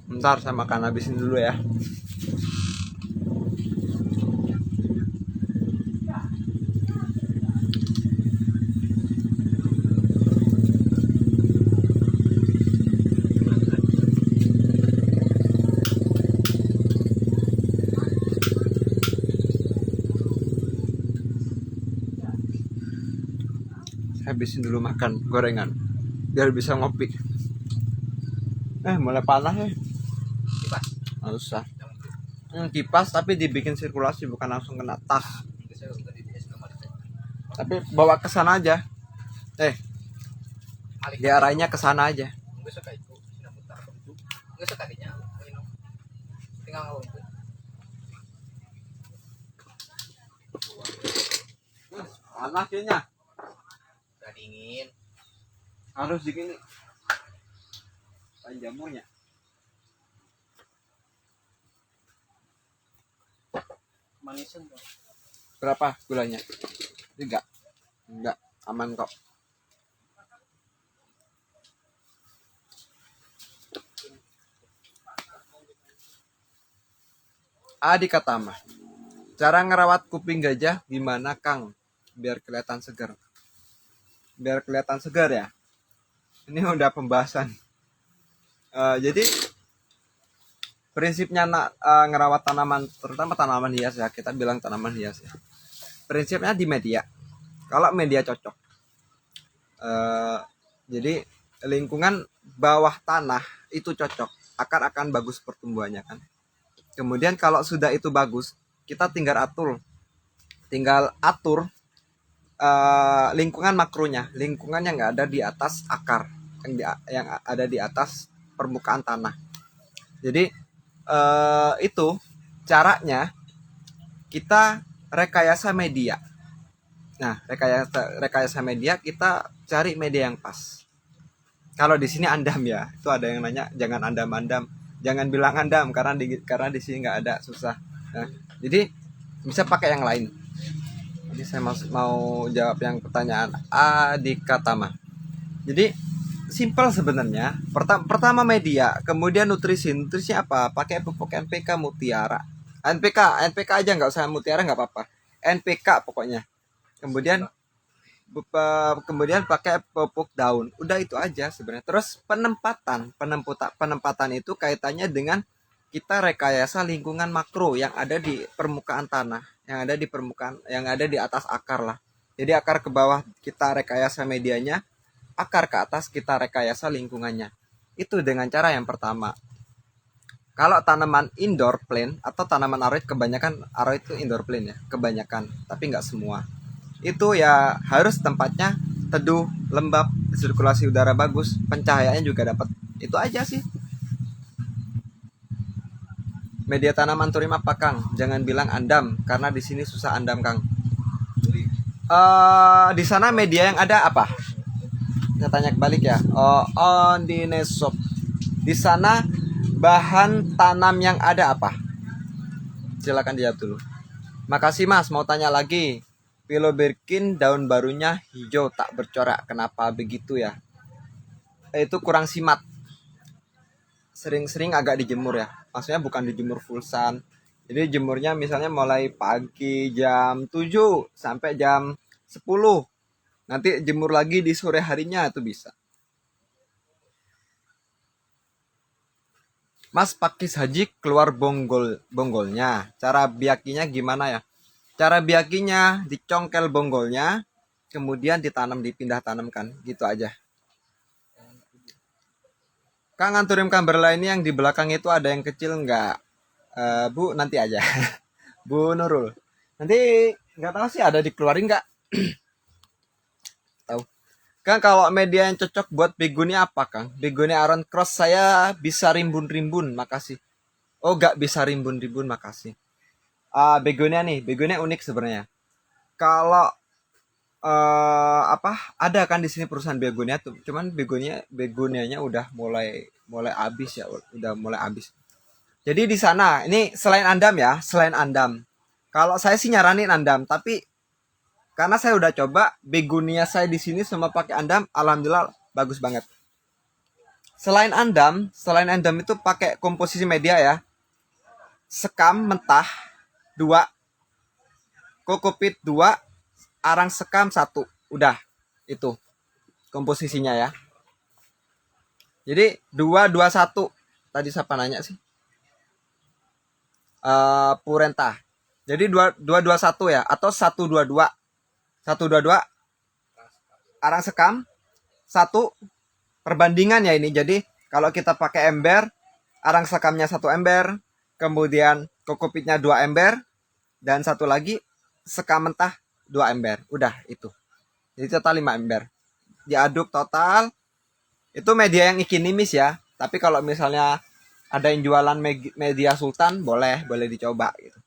Bentar, saya makan habisin dulu ya. habisin dulu makan gorengan biar bisa ngopi. Mulai panas ya. Kipas. Nggak usah. Kipas tapi dibikin sirkulasi, bukan langsung kena tas. Tapi bawa ke sana aja. Diarahinnya ke sana aja. Panas kayaknya. Udah dingin. Harus digini. Jamunya. Manisan dong. Berapa gulanya? 3. Enggak, aman kok. Adi Katama. Cara ngerawat kuping gajah gimana, Kang? Biar kelihatan segar. Biar kelihatan segar ya. Ini udah pembahasan. Jadi prinsipnya ngerawat tanaman, terutama tanaman hias ya. Kita bilang tanaman hias ya. Prinsipnya di media. Kalau media cocok. Jadi lingkungan bawah tanah itu cocok. Akar akan bagus pertumbuhannya kan. Kemudian kalau sudah itu bagus, kita tinggal atur lingkungan makronya, lingkungan yang ada di atas akar, yang ada di atas permukaan tanah. Jadi itu caranya kita rekayasa media. Nah, rekayasa media, kita cari media yang pas. Kalau di sini andam ya, itu ada yang nanya, jangan andam-andam, jangan bilang andam karena di sini nggak ada, susah. Nah, jadi bisa pakai yang lain. Ini saya mau jawab yang pertanyaan Adika Tama. Jadi simpel sebenarnya. Pertama media, kemudian nutrisi apa? Pakai pupuk NPK Mutiara. NPK aja, nggak usah Mutiara, nggak apa-apa. NPK pokoknya. Kemudian pakai pupuk daun. Udah itu aja sebenarnya. Terus penempatan itu kaitannya dengan kita rekayasa lingkungan makro yang ada di permukaan tanah, yang ada di atas akar lah. Jadi akar ke bawah kita rekayasa medianya, akar ke atas kita rekayasa lingkungannya. Itu dengan cara yang pertama. Kalau tanaman indoor plant atau tanaman aroid, kebanyakan aroid itu indoor plant ya, kebanyakan, tapi nggak semua. Itu ya harus tempatnya teduh, lembab, sirkulasi udara bagus, pencahayaannya juga dapat. Itu aja sih. Media tanaman turim apa, Kang? Jangan bilang andam, karena di sini susah andam, Kang. Di sana media yang ada apa? Saya tanya kebalik ya. On di Nesop. Di sana bahan tanam yang ada apa? Silakan dijawab dulu. Makasih Mas, mau tanya lagi. Pilobirkin daun barunya hijau tak bercorak. Kenapa begitu ya? Itu kurang simat. Sering-sering agak dijemur ya. Maksudnya bukan dijemur full sun. Jadi jemurnya misalnya mulai pagi jam 7 sampai jam 10. Nanti jemur lagi di sore harinya, itu bisa. Mas pakis haji keluar bonggolnya. Cara biakinya gimana ya? Cara biakinya dicongkel bonggolnya, kemudian dipindah tanamkan, gitu aja. Kang, anthurium camberla ini yang di belakang itu ada yang kecil nggak? Bu, nanti aja. Bu Nurul. Nanti nggak tahu sih ada dikeluarin nggak? Tahu. Kang, kalau media yang cocok buat begonia apa, Kang? Begonia Aron Cross saya bisa rimbun-rimbun, makasih. Oh, nggak bisa rimbun-rimbun, makasih. Begonia unik sebenarnya. Kalau ada kan di sini perusahaan begonia tuh, cuman begonianya udah mulai habis ya, udah mulai habis. Jadi di sana ini selain andam. Kalau saya sih nyaranin andam, tapi karena saya udah coba begonia saya di sini semua pakai andam, alhamdulillah bagus banget. Selain andam itu pakai komposisi media ya. Sekam mentah 2, kokopit 2, arang sekam 1. Udah, itu komposisinya ya. Jadi 2-2-1. Tadi siapa nanya sih? Purenta. Jadi 2-2-1 ya, atau 1-2-2. 1-2-2 arang sekam satu perbandingan ya ini. Jadi kalau kita pakai ember, arang sekamnya 1 ember, kemudian kokopitnya 2 ember, dan satu lagi sekam mentah 2 ember. Udah itu. Jadi total 5 ember. Diaduk total. Itu media yang ikinimis ya. Tapi kalau misalnya ada yang jualan media sultan, boleh dicoba gitu.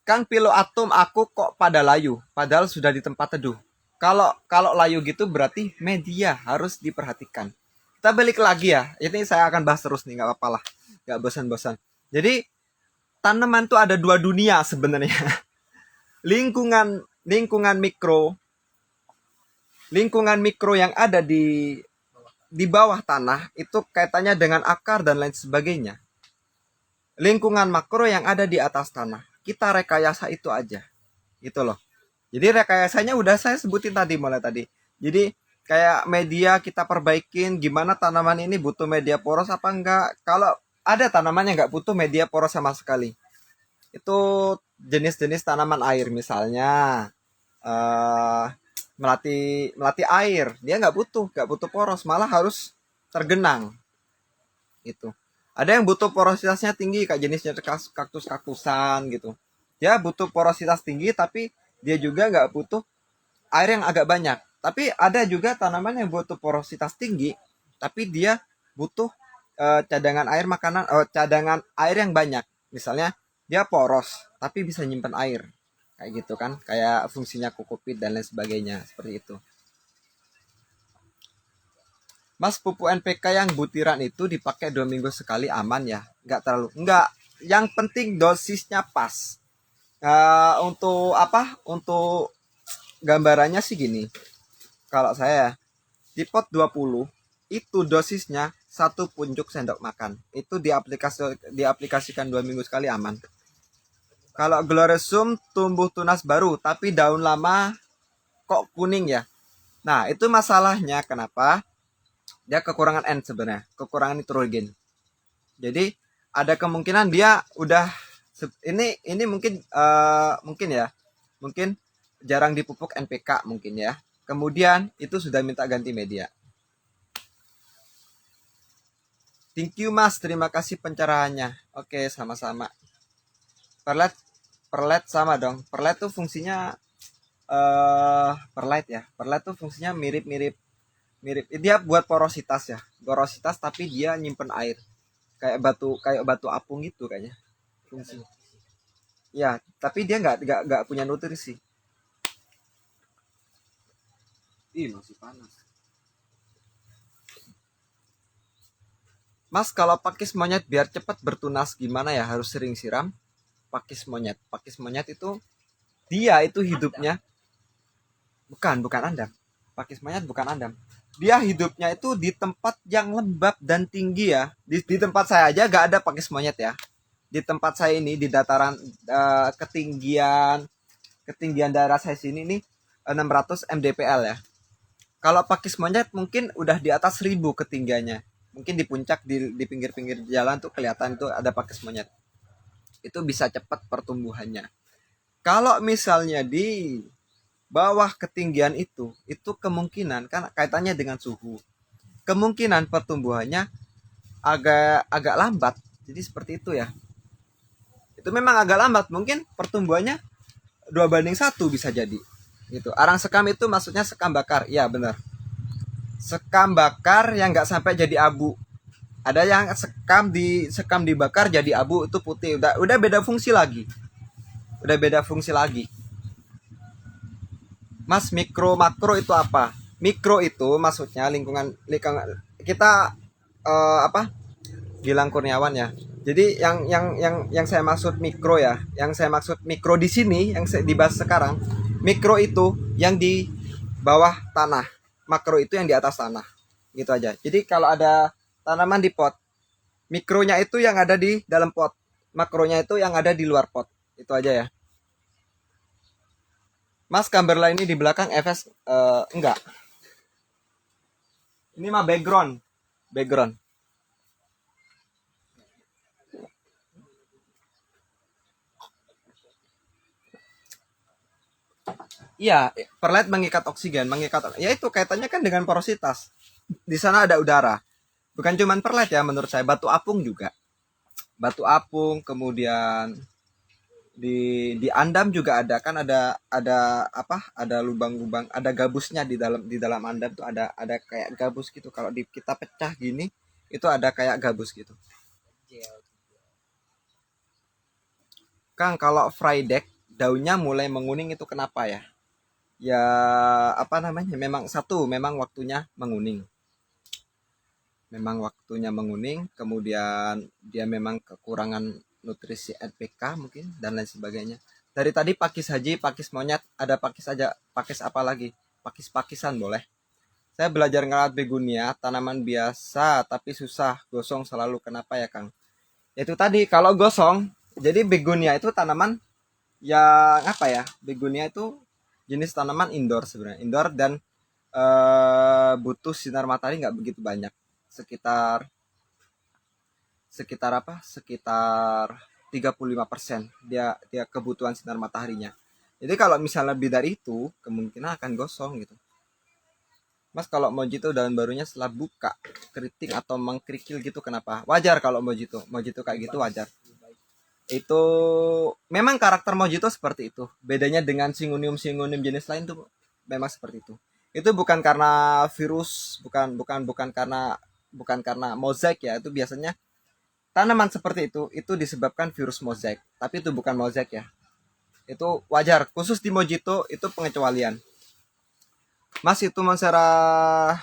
Kang Pilo Atom aku kok pada layu, padahal sudah di tempat teduh. Kalau layu gitu berarti media harus diperhatikan. Kita balik lagi ya. Ini saya akan bahas terus nih, nggak apa-apa lah, nggak bosan-bosan. Jadi tanaman tuh ada 2 dunia sebenarnya. Lingkungan mikro yang ada di bawah tanah itu kaitannya dengan akar dan lain sebagainya. Lingkungan makro yang ada di atas tanah, kita rekayasa itu aja. Gitu loh. Jadi rekayasanya udah saya sebutin mulai tadi. Jadi kayak media kita perbaikin, gimana tanaman ini butuh media poros apa enggak. Kalau ada tanaman yang nggak butuh media poros sama sekali, itu jenis-jenis tanaman air misalnya melati air, dia nggak butuh poros, malah harus tergenang. Itu ada yang butuh porositasnya tinggi, kayak jenisnya kaktusan gitu, dia butuh porositas tinggi tapi dia juga nggak butuh air yang agak banyak. Tapi ada juga tanaman yang butuh porositas tinggi tapi dia butuh cadangan air yang banyak. Misalnya dia poros tapi bisa nyimpan air, kayak gitu kan, kayak fungsinya kokopit dan lain sebagainya, seperti itu. Mas, pupuk NPK yang butiran itu dipakai 2 minggu sekali aman ya? Nggak. Yang penting dosisnya pas. Untuk apa? Untuk gambarannya sih gini. Kalau saya di pot 20 itu dosisnya 1 punjuk sendok makan. Itu diaplikasikan 2 minggu sekali aman. Kalau Gloriosum tumbuh tunas baru tapi daun lama kok kuning ya. Nah, itu masalahnya kenapa? Dia kekurangan N sebenarnya, kekurangan nitrogen. Jadi ada kemungkinan dia udah ini mungkin ya. Mungkin jarang dipupuk NPK mungkin ya. Kemudian itu sudah minta ganti media. Thank you Mas, terima kasih pencerahannya. Oke, sama-sama. Perlet sama dong. Perlet tuh fungsinya perlet tuh fungsinya mirip dia buat porositas ya, tapi dia nyimpen air, kayak batu apung gitu kayaknya fungsi ya, tapi dia nggak punya nutrisi. Masih panas. Mas, kalau pakis monyet biar cepat bertunas gimana ya? Harus sering siram? Pakis monyet itu dia itu hidupnya bukan andam. Pakis monyet bukan andam. Dia hidupnya itu di tempat yang lembab dan tinggi ya. Di tempat saya aja gak ada pakis monyet ya. Di tempat saya ini di dataran ketinggian daerah saya sini nih 600 mdpl ya. Kalau pakis monyet mungkin udah di atas 1000 ketinggiannya. Mungkin di puncak di pinggir-pinggir jalan tuh kelihatan tuh ada pakis monyet. Itu bisa cepat pertumbuhannya. Kalau misalnya di bawah ketinggian itu kemungkinan kan kaitannya dengan suhu. Kemungkinan pertumbuhannya agak lambat. Jadi seperti itu ya. Itu memang agak lambat, mungkin pertumbuhannya 2:1 bisa jadi. Gitu. Arang sekam itu maksudnya sekam bakar. Iya, benar. Sekam bakar yang nggak sampai jadi abu. Ada yang sekam dibakar jadi abu, itu putih. Udah beda fungsi lagi. Mas, mikro makro itu apa? Mikro itu maksudnya lingkungan kita apa? Gilang Kurniawan ya. Jadi yang saya maksud mikro ya, yang saya maksud mikro di sini yang saya dibahas sekarang, mikro itu yang di bawah tanah, makro itu yang di atas tanah. Gitu aja. Jadi kalau ada tanaman di pot, mikronya itu yang ada di dalam pot, makronya itu yang ada di luar pot. Itu aja ya. Mas, gambar lain ini di belakang FS enggak. Ini mah background. Iya, perlet mengikat oksigen, ya itu kaitannya kan dengan porositas. Di sana ada udara. Bukan cuman perlet ya menurut saya, batu apung juga. Batu apung, kemudian di Andam juga ada kan ada apa? Ada lubang-lubang, ada gabusnya di dalam Andam tuh ada kayak gabus gitu. Kalau kita pecah gini, itu ada kayak gabus gitu. Kang, kalau Frideck daunnya mulai menguning itu kenapa ya? Ya apa namanya? Memang waktunya menguning. Memang waktunya menguning, kemudian dia memang kekurangan nutrisi NPK mungkin dan lain sebagainya. Dari tadi pakis haji, pakis monyet, ada pakis aja, pakis apa lagi? Pakis-pakisan boleh. Saya belajar ngerawat begonia, tanaman biasa tapi susah, gosong selalu. Kenapa ya, Kang? Itu tadi kalau gosong, jadi begonia itu tanaman yang apa ya? Begonia itu jenis tanaman indoor sebenarnya, indoor dan butuh sinar matahari nggak begitu banyak, sekitar sekitar apa? Sekitar 35% dia dia kebutuhan sinar mataharinya. Jadi kalau misalnya lebih dari itu, kemungkinan akan gosong gitu. Mas kalau mojito daun barunya setelah buka keriting atau mengkrikil gitu kenapa? Wajar kalau mojito. Mojito kayak gitu wajar. Itu memang karakter mojito seperti itu. Bedanya dengan singonium jenis lain tuh memang seperti itu. Itu bukan karena virus, bukan karena mozaik ya. Itu biasanya tanaman seperti itu disebabkan virus mozaik. Tapi itu bukan mozaik ya. Itu wajar. Khusus di mojito itu pengecualian. Mas itu Monstera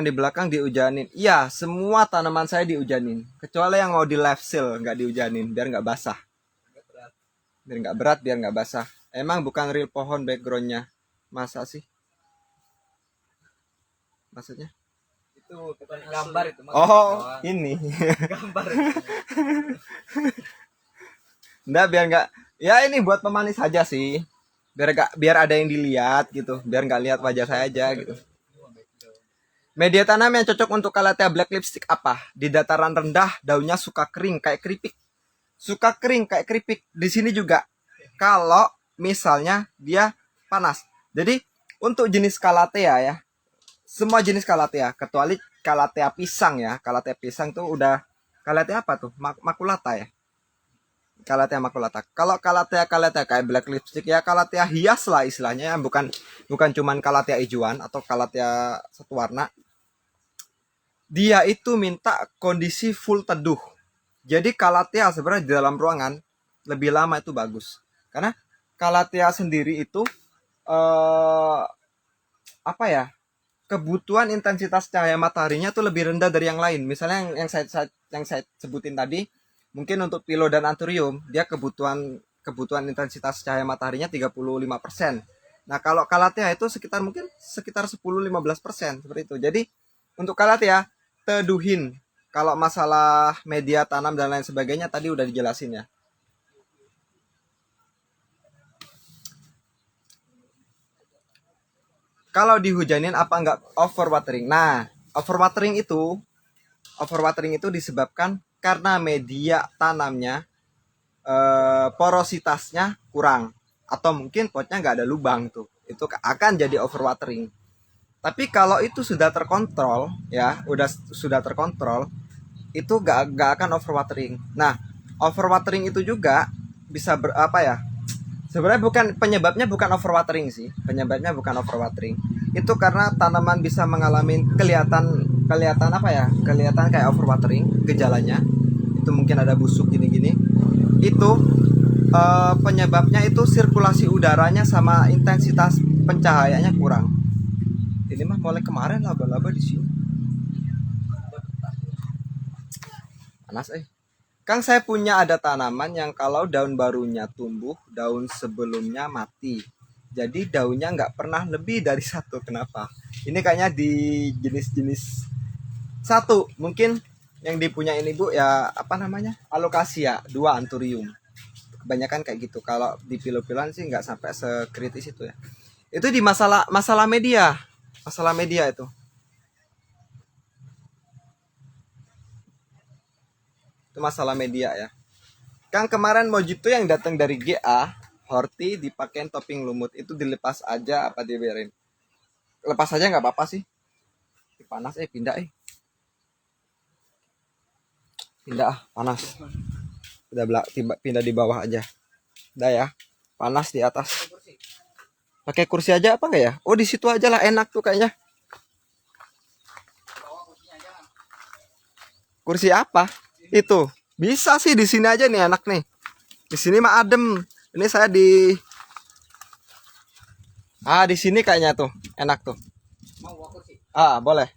yang di belakang diujanin. Iya, semua tanaman saya diujanin. Kecuali yang mau di live seal nggak diujanin, biar nggak basah. Biar nggak berat, biar nggak basah. Emang bukan real pohon backgroundnya. Masa sih? Maksudnya? Itu bukan gambar itu, Mas. Oh, ini. Gambar. Nggak, biar nggak. Ya ini buat pemanis saja sih. Biar ada yang dilihat gitu. Biar nggak lihat wajah saya aja gitu. Media tanam yang cocok untuk Calathea black lipstick apa? Di dataran rendah daunnya suka kering kayak keripik. Suka kering kayak keripik. Di sini juga. Kalau misalnya dia panas. Jadi untuk jenis Calathea ya, semua jenis Calathea kecuali Calathea pisang ya. Calathea pisang tuh udah Calathea apa tuh? Makulata ya. Calathea makulata. Kalau Calathea kayak black lipstick ya Calathea hias lah istilahnya, bukan bukan cuman Calathea hijauan atau Calathea satu warna. Dia itu minta kondisi full teduh. Jadi Calathea sebenarnya di dalam ruangan lebih lama itu bagus. Karena Calathea sendiri itu apa ya? Kebutuhan intensitas cahaya mataharinya tuh lebih rendah dari yang lain. Misalnya yang saya sebutin tadi, mungkin untuk Pilo dan Anthurium, dia kebutuhan intensitas cahaya mataharinya 35%. Nah, kalau Calathea itu sekitar 10-15% seperti itu. Jadi, untuk Calathea teduhin. Kalau masalah media tanam dan lain sebagainya tadi udah dijelasin ya. Kalau dihujanin apa enggak overwatering? Nah, overwatering itu disebabkan karena media tanamnya porositasnya kurang atau mungkin potnya nggak ada lubang tuh. Itu akan jadi overwatering. Tapi kalau itu sudah terkontrol ya, sudah terkontrol, itu nggak akan overwatering. Nah, overwatering itu juga bisa apa ya? Sebenarnya penyebabnya bukan overwatering sih. Penyebabnya bukan overwatering. Itu karena tanaman bisa mengalami kelihatan apa ya? Kelihatan kayak overwatering gejalanya. Itu mungkin ada busuk gini-gini. Itu penyebabnya itu sirkulasi udaranya sama intensitas pencahayaannya kurang. Ini mah mulai kemarin laba-laba di sini. Panas. Kang, saya punya ada tanaman yang kalau daun barunya tumbuh, daun sebelumnya mati. Jadi daunnya nggak pernah lebih dari satu. Kenapa? Ini kayaknya di jenis-jenis satu. Mungkin yang dipunyain ibu ya apa namanya? Alocasia, 2 anthurium. Kebanyakan kayak gitu. Kalau di pilo-piloan sih nggak sampai sekritis itu ya. Itu di masalah media. Masalah media itu. Itu masalah media ya. Kang, kemarin Mojito yang datang dari GA Horti dipakein topping lumut, itu dilepas aja apa dibiarin? Lepas aja nggak apa-apa sih. Panas pindah pindah panas. Udah pindah di bawah aja. Udah ya. Panas di atas. Pakai kursi aja apa enggak ya? Oh, di situ aja lah, enak tuh kayaknya. Kursi apa? Itu. Bisa sih di sini aja nih, enak nih. Di sini mah adem. Ini saya di sini kayaknya tuh, enak tuh. Mau bawa kursi? Boleh.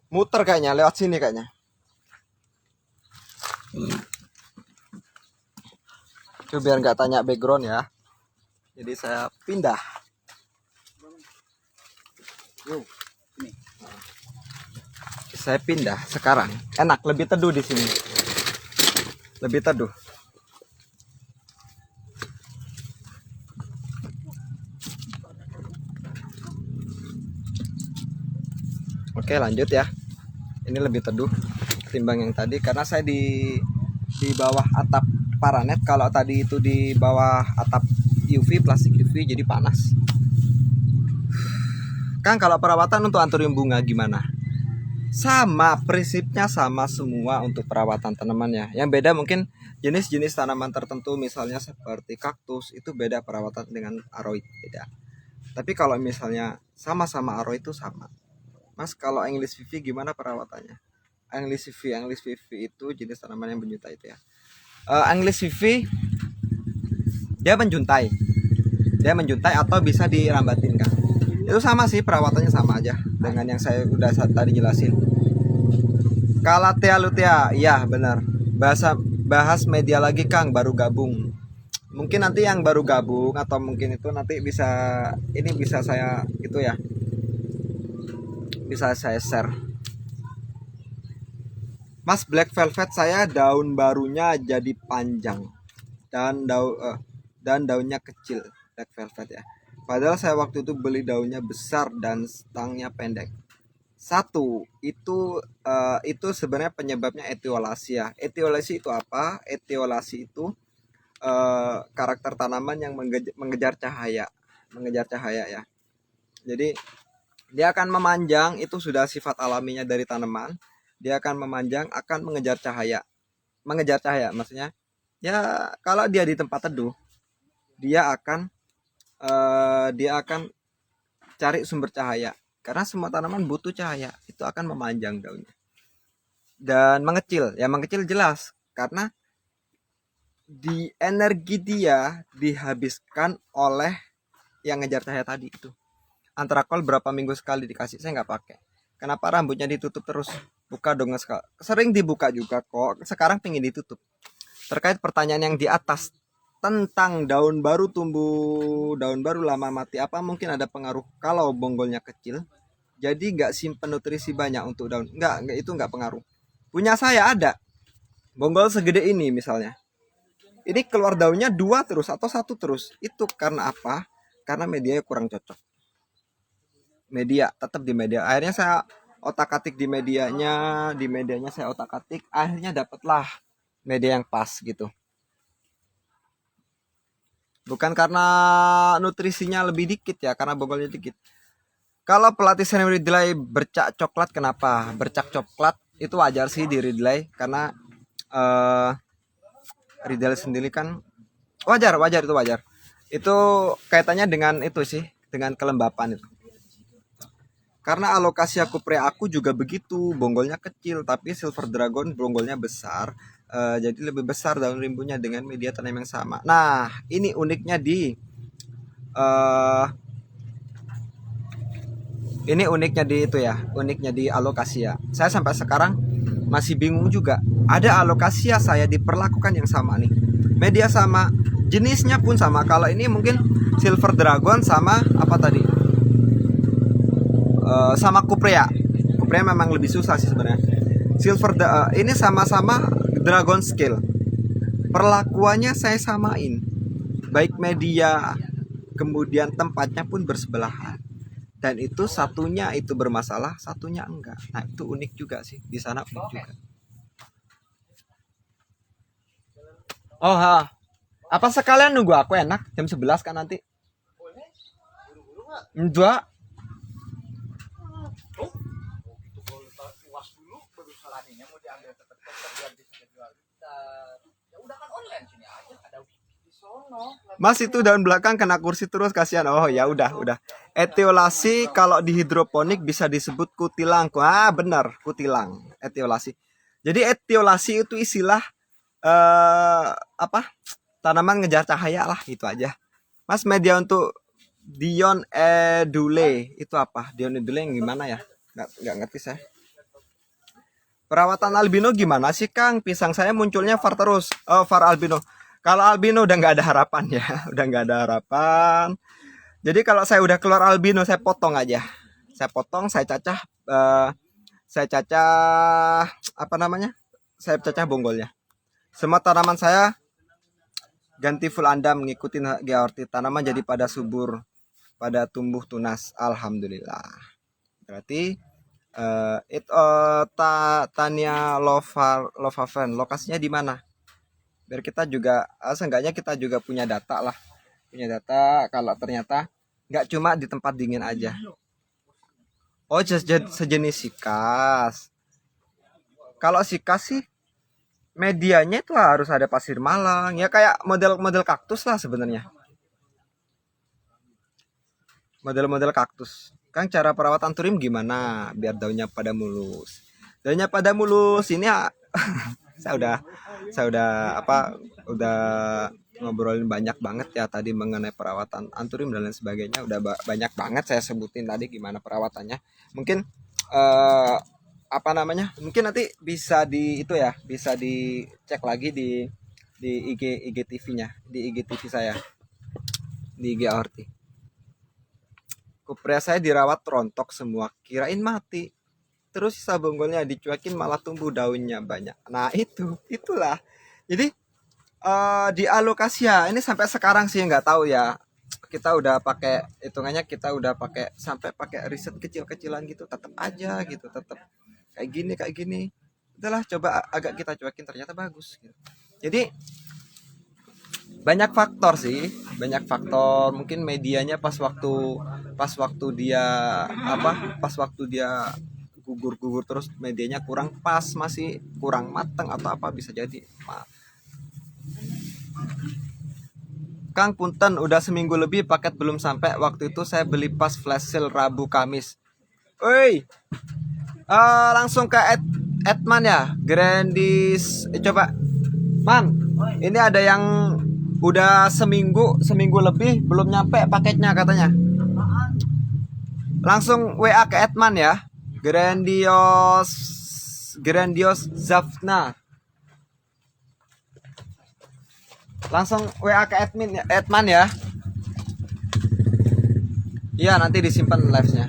Muter kayaknya, lewat sini kayaknya. Coba biar nggak tanya background ya. Jadi saya pindah. Saya pindah sekarang. Enak, lebih teduh di sini. Lebih teduh. Oke, lanjut ya. Ini lebih teduh ketimbang yang tadi karena saya di bawah atap paranet. Kalau tadi itu di bawah atap UV, plastik UV, jadi panas. Kan kalau perawatan untuk anthurium bunga gimana? Sama, prinsipnya sama semua untuk perawatan tanamannya. Yang beda mungkin jenis-jenis tanaman tertentu, misalnya seperti kaktus, itu beda perawatan dengan aroid, beda. Tapi kalau misalnya sama-sama aroid itu sama. Mas, kalau English Vivi gimana perawatannya? English Vivi itu jenis tanaman yang menjuntai itu ya. English Vivi dia menjuntai. Dia menjuntai atau bisa dirambatin kan. Itu sama sih, perawatannya sama aja dengan yang saya udah tadi jelasin. Calathea lutea, iya benar. Bahas media lagi Kang, baru gabung. Mungkin nanti yang baru gabung atau mungkin itu nanti bisa saya itu ya. Bisa saya share. Mas, Black Velvet saya daun barunya jadi panjang dan daunnya kecil, Black Velvet ya. Padahal saya waktu itu beli daunnya besar dan stangnya pendek. Satu, itu sebenarnya penyebabnya etiolasi ya. Etiolasi itu apa? Etiolasi itu karakter tanaman yang mengejar cahaya ya. Jadi dia akan memanjang, itu sudah sifat alaminya dari tanaman. Dia akan memanjang, akan mengejar cahaya. Mengejar cahaya maksudnya ya, kalau dia di tempat teduh, dia akan cari sumber cahaya. Karena semua tanaman butuh cahaya, itu akan memanjang daunnya. Dan mengecil, ya mengecil jelas karena di energi dia dihabiskan oleh yang ngejar cahaya tadi itu. Antrakol berapa minggu sekali dikasih, saya nggak pakai. Kenapa? Rambutnya ditutup terus. Buka dong sekali. Sering dibuka juga kok. Sekarang pengen ditutup. Terkait pertanyaan yang di atas tentang daun baru tumbuh, daun baru lama mati, apa mungkin ada pengaruh kalau bonggolnya kecil? Jadi nggak simpen nutrisi banyak untuk daun. Nggak itu nggak pengaruh. Punya saya ada. Bonggol segede ini misalnya. Ini keluar daunnya 2 terus atau 1 terus. Itu karena apa? Karena medianya kurang cocok. Media, tetap di media. Akhirnya saya otak-atik di medianya saya otak-atik, akhirnya dapatlah media yang pas gitu. Bukan karena nutrisinya lebih dikit ya, karena bonggolnya dikit. Kalau pelatih senior Ridley bercak coklat, kenapa? Bercak coklat itu wajar sih di Ridley, karena Ridley sendiri kan wajar itu wajar. Itu kaitannya dengan itu sih, dengan kelembapan itu. Karena alokasi aku juga begitu, bonggolnya kecil, tapi Silver Dragon bonggolnya besar, jadi lebih besar daun rimbunya dengan media tanam yang sama. Nah, ini uniknya di itu ya, uniknya di alokasia. Saya sampai sekarang masih bingung juga. Ada alokasia saya diperlakukan yang sama nih, media sama, jenisnya pun sama. Kalau ini mungkin Silver Dragon sama apa tadi? Sama Cuprea memang lebih susah sih sebenarnya. Ini sama-sama Dragon Scale. Perlakuannya saya samain, baik media, kemudian tempatnya pun bersebelahan, dan itu satunya itu bermasalah, satunya enggak. Nah itu unik juga sih, di sana unik juga. Oh ha, apa sekalian nunggu aku enak jam 11 kan nanti? Enggak. Tadinya mau diambil cepet-cepet biar bisa dijual. Ya udah kan online sini aja ada di sono. Mas itu daun belakang kena kursi terus kasihan. Oh ya udah. Etiolasi kalau di hidroponik bisa disebut kutilang. Ah benar, kutilang. Etiolasi. Jadi etiolasi itu istilah apa? Tanaman ngejar cahaya lah, itu aja. Mas, media untuk Dion Edule itu apa? Dion Edule yang gimana ya? Nggak ngerti saya. Perawatan albino gimana sih Kang? Pisang saya munculnya var terus. Oh, var albino. Kalau albino udah nggak ada harapan ya, udah nggak ada harapan. Jadi kalau saya udah keluar albino, saya potong aja. Saya potong, saya cacah apa namanya? Saya cacah bonggolnya. Semua tanaman saya ganti full andam, ngikutin georti. Tanaman jadi pada subur, pada tumbuh tunas. Alhamdulillah. Berarti Tania Lovaven, lokasinya di mana? Biar kita juga seenggaknya kita juga punya data lah, punya data kalau ternyata nggak cuma di tempat dingin aja. Oh, sejenis sikas. Kalau sikas sih medianya itu harus ada pasir malang ya, kayak model-model kaktus lah sebenarnya, model-model kaktus. Kang, cara perawatan turim gimana biar daunnya pada mulus? Daunnya pada mulus ini saya udah udah ngobrolin banyak banget ya tadi mengenai perawatan anturim dan lain sebagainya. Udah banyak banget saya sebutin tadi gimana perawatannya. Mungkin mungkin nanti bisa di itu ya, bisa dicek lagi di IGTV-nya, di IGTV saya, di IG Aorti. Kuprea saya dirawat rontok semua, kirain mati. Terus sisa bonggolnya dicuekin malah tumbuh daunnya banyak. Nah itulah. Jadi di alokasia ini sampai sekarang sih nggak tahu ya. Kita udah pakai hitungannya, kita udah pakai sampai pakai riset kecil-kecilan gitu, tetap aja gitu, tetap kayak gini. Udahlah, coba agak kita cuekin ternyata bagus gitu. Jadi banyak faktor sih, banyak faktor. Mungkin medianya pas waktu dia pas waktu dia gugur terus medianya kurang pas, masih kurang matang atau apa, bisa jadi. Kang punten, udah seminggu lebih paket belum sampai. Waktu itu saya beli pas flash sale Rabu Kamis. Woi, langsung ke Edman ya, Grandis. Coba, Man, ini ada yang udah seminggu lebih belum nyampe paketnya katanya. Langsung WA ke Edman ya, Grandios Zafna. Langsung WA ke Edman ya. Iya, nanti disimpan live-nya.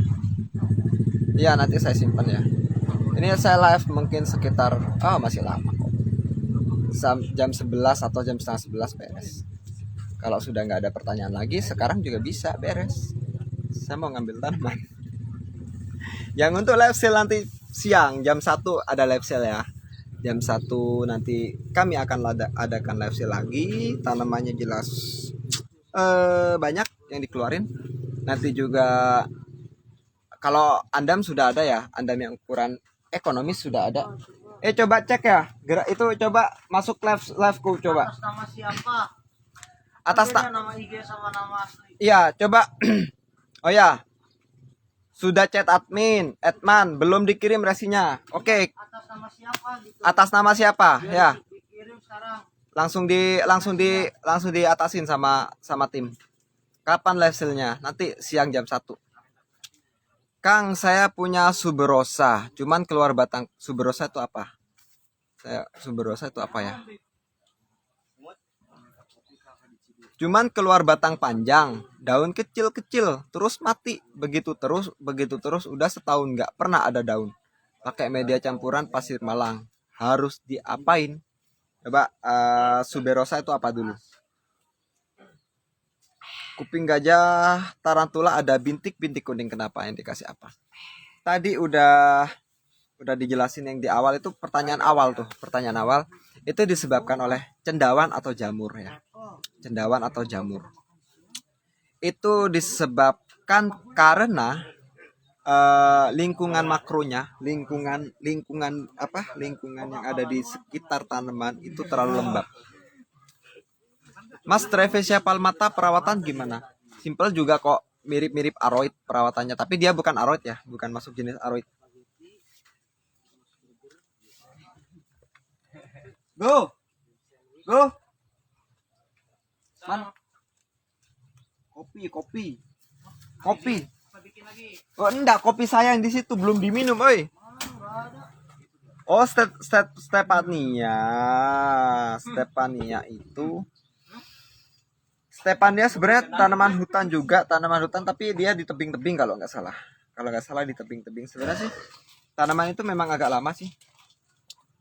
Iya, nanti saya simpan ya. Ini saya live mungkin sekitar masih lama kok. Jam 11 atau jam setengah 11 beres. Kalau sudah nggak ada pertanyaan lagi, sekarang juga bisa beres. Saya mau ngambil tanaman. Yang untuk live sale nanti siang jam 1 ada live sale ya. Jam 1 nanti kami akan adakan live sale lagi. Tanamannya jelas banyak yang dikeluarin. Nanti juga kalau andam sudah ada ya, andam yang ukuran ekonomis sudah ada. Coba cek ya, gerak itu, coba masuk liveku coba. Atas nama siapa? Atas nama IG sama nama asli. Iya, coba. Oh ya. Sudah chat admin, Edman, belum dikirim resinya. Oke. Atas nama siapa gitu. Atas nama siapa? Ya. Dikirim sekarang. Langsung diatasin sama tim. Kapan live sale-nya? Nanti siang jam 1. Kang, saya punya suberosa, cuman keluar batang. Suberosa itu apa? Suberosa itu apa ya? Cuman keluar batang panjang, daun kecil-kecil, terus mati. Begitu terus, udah setahun nggak pernah ada daun. Pakai media campuran pasir malang. Harus diapain? Coba suberosa itu apa dulu? kuping gajah tarantula ada bintik-bintik kuning, kenapa, yang dikasih apa? Tadi udah dijelasin yang di awal itu, pertanyaan awal itu disebabkan oleh cendawan atau jamur ya. Cendawan atau jamur. Itu disebabkan karena lingkungan makronya, lingkungan yang ada di sekitar tanaman itu terlalu lembab. Mas Trevesia palmata perawatan gimana? Simple juga kok, mirip-mirip aroid perawatannya, tapi dia bukan aroid ya, bukan masuk jenis aroid. Go. Man. Kopi. Apa bikin lagi? Oh enggak, kopi saya yang di situ belum diminum, oi. Nggak ada. Oh, Stepania itu Stepania sebenarnya tanaman hutan tapi dia di tebing-tebing kalau nggak salah. Kalau nggak salah di tebing-tebing. Sebenarnya sih tanaman itu memang agak lama sih.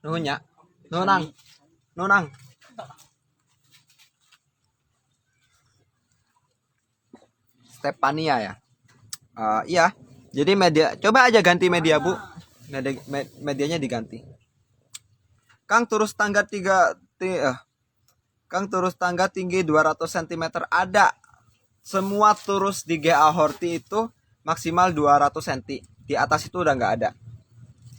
Nuhunnya. Nunang. Stepania ya. Iya. Jadi coba aja ganti media, Bu. Medianya diganti. Kang turus tangga tinggi 200 cm ada. Semua turus di GA Horti itu maksimal 200 cm. Di atas itu udah nggak ada.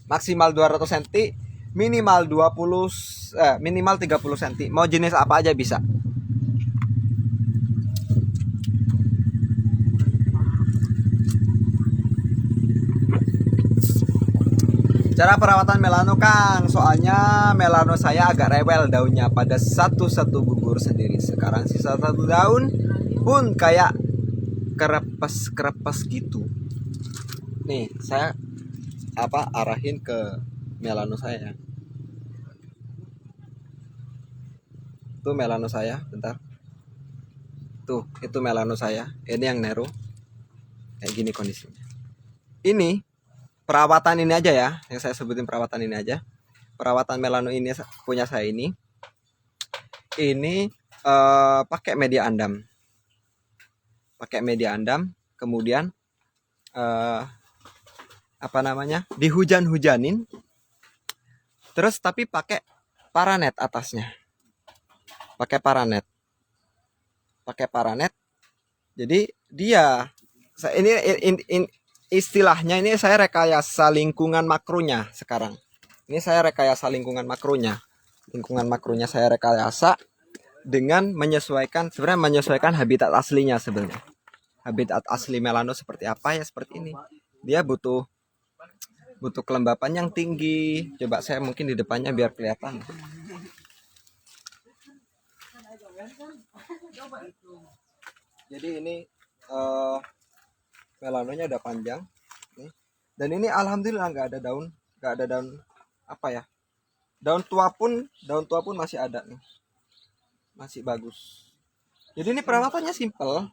Maksimal 200 cm, minimal 30 cm. Mau jenis apa aja bisa. Cara perawatan melano, Kang. Soalnya melano saya agak rewel daunnya, pada satu gugur sendiri. Sekarang sisa 1 daun pun kayak kerepes gitu. Nih, saya arahin ke melano saya. Tuh melano saya, bentar. Tuh, itu melano saya. Ini yang Nero. Kayak gini kondisinya. Ini perawatan ini aja ya, yang saya sebutin perawatan ini aja. Perawatan melano ini punya saya ini. Ini pakai media andam. Kemudian dihujan-hujanin. Terus tapi pakai paranet atasnya. Pakai paranet. Jadi dia ini istilahnya ini saya rekayasa lingkungan makronya sekarang. Ini saya rekayasa lingkungan makronya. Lingkungan makronya saya rekayasa dengan menyesuaikan habitat aslinya sebenarnya. Habitat asli melano seperti apa ya, seperti ini. Dia butuh kelembapan yang tinggi. Coba saya mungkin di depannya biar kelihatan. Jadi ini melanonya udah panjang nih. Dan ini alhamdulillah nggak ada daun daun tua pun masih ada nih, masih bagus. Jadi ini perawatannya simple,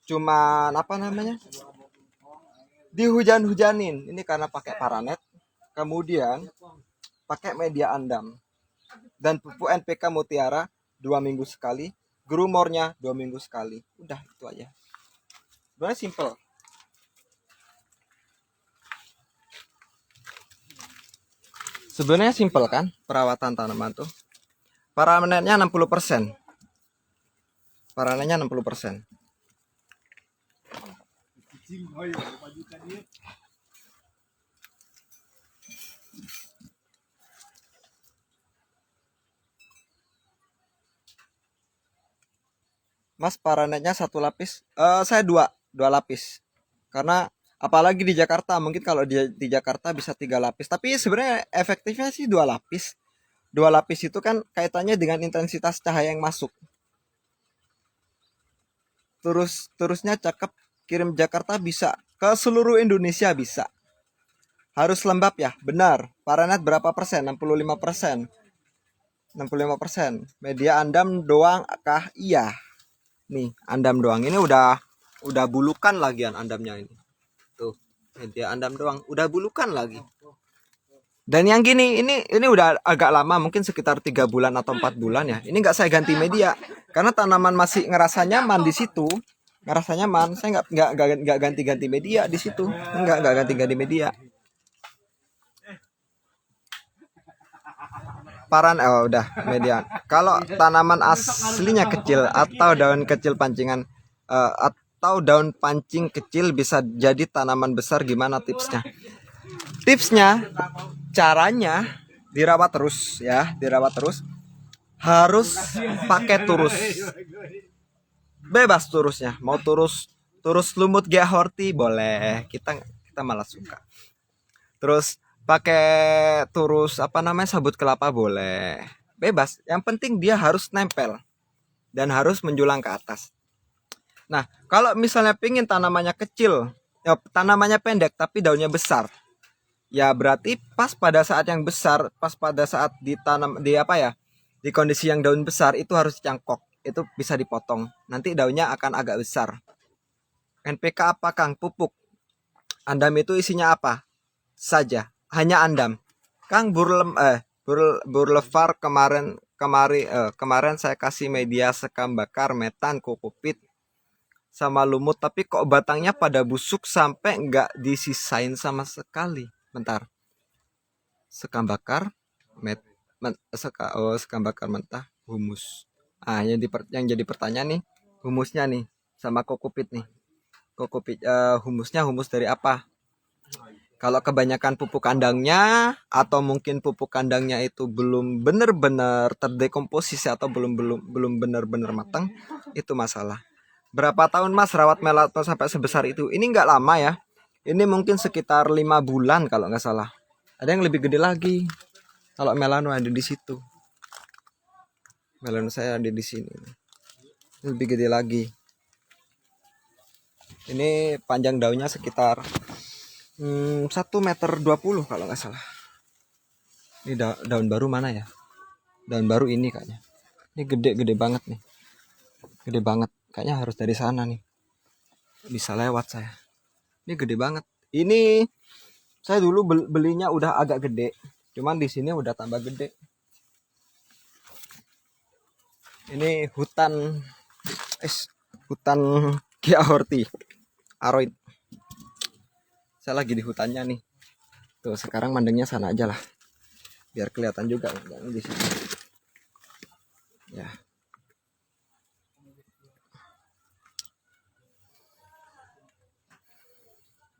cuman dihujan-hujanin ini karena pakai paranet, kemudian pakai media andam dan pupuk NPK Mutiara 2 minggu sekali, grumornya 2 minggu sekali. Udah itu aja. Sebenarnya simple. Sebenarnya simple kan perawatan tanaman tuh. Paranetnya 60%. Mas, paranetnya 1 lapis. Saya 2 lapis. Karena apalagi di Jakarta, mungkin kalau di Jakarta bisa 3 lapis. Tapi sebenarnya efektifnya sih 2 lapis. 2 lapis itu kan kaitannya dengan intensitas cahaya yang masuk. Terusnya cakep, kirim Jakarta bisa, ke seluruh Indonesia bisa. Harus lembab ya, benar. Paranet berapa persen? 65%. Media andam doang kah? Iya. Nih, andam doang. Ini udah bulukan lagian andamnya ini. Tuh, media andam doang, udah bulukan lagi. Dan yang gini ini udah agak lama, mungkin sekitar 3 bulan atau 4 bulan ya. Ini nggak saya ganti media karena tanaman masih ngerasa nyaman di situ, ngerasa nyaman. Saya nggak ganti-ganti media di situ, nggak ganti-ganti media. Oh, udah media. Kalau tanaman aslinya kecil atau daun kecil pancingan atau daun pancing kecil bisa jadi tanaman besar, gimana tipsnya? Tipsnya, caranya dirawat terus ya, dirawat terus. Harus pakai turus. Bebas turusnya, mau turus lumut horti boleh. Kita malah suka. Terus pakai turus apa namanya sabut kelapa boleh. Bebas. Yang penting dia harus nempel dan harus menjulang ke atas. Nah, kalau misalnya pingin tanamannya kecil, ya, tanamannya pendek tapi daunnya besar, ya berarti pas pada saat yang besar, pas pada saat ditanam di apa ya, di kondisi yang daun besar itu harus cangkok, itu bisa dipotong, nanti daunnya akan agak besar. NPK apa Kang? Pupuk andam itu isinya apa saja, hanya andam. Kang burlevar kemarin saya kasih media sekam bakar, metan, kokopit sama lumut, tapi kok batangnya pada busuk sampai nggak disisain sama sekali. Bentar, sekam bakar sekam bakar mentah, humus. Yang jadi pertanyaan nih, humusnya nih sama kokopit nih. Kokopit humusnya humus dari apa? Kalau kebanyakan pupuk kandangnya atau mungkin pupuk kandangnya itu belum benar-benar terdekomposisi atau belum benar-benar matang, itu masalah. Berapa tahun Mas rawat melato sampai sebesar itu? Ini nggak lama ya. Ini mungkin sekitar 5 bulan kalau nggak salah. Ada yang lebih gede lagi. Kalau melano ada di situ. Melano saya ada di sini. Lebih gede lagi. Ini panjang daunnya sekitar 1,20 m kalau nggak salah. Ini daun baru mana ya? Daun baru ini kayaknya. Ini gede banget nih. Gede banget. Kayaknya harus dari sana nih. Bisa lewat saya. Ini gede banget. Ini saya dulu belinya udah agak gede. Cuman di sini udah tambah gede. Ini hutan horti aroid. Saya lagi di hutannya nih. Tuh sekarang mandangnya sana aja lah. Biar kelihatan juga di sini. Ya.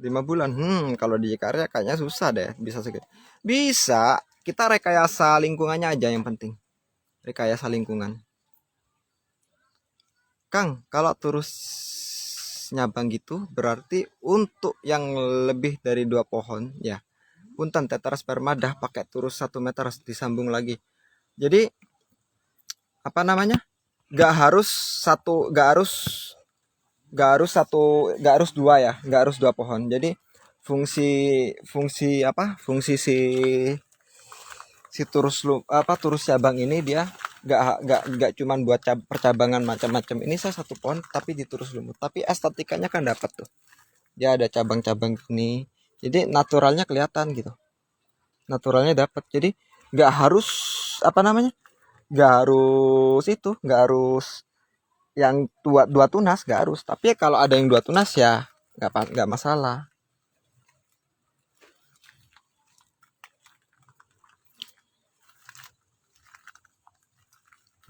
Lima bulan. Kalau di Jakarta kayaknya susah deh. Bisa. Kita rekayasa lingkungannya aja yang penting. Rekayasa lingkungan. Kang, kalau terus nyabang gitu berarti untuk yang lebih dari 2 pohon ya. Punten tetrasperma dah pakai terus 1 meter harus disambung lagi. Jadi apa namanya? Gak harus dua ya, gak harus 2 pohon. Jadi fungsi si turus cabang ini dia gak cuman buat percabangan macam-macam. Ini saya 1 pohon tapi diturus lumut, tapi estetikanya kan dapat tuh, dia ada cabang-cabang ini, jadi naturalnya kelihatan gitu, naturalnya dapat. Jadi nggak harus nggak harus yang dua tunas, nggak harus, tapi kalau ada yang 2 tunas ya nggak masalah.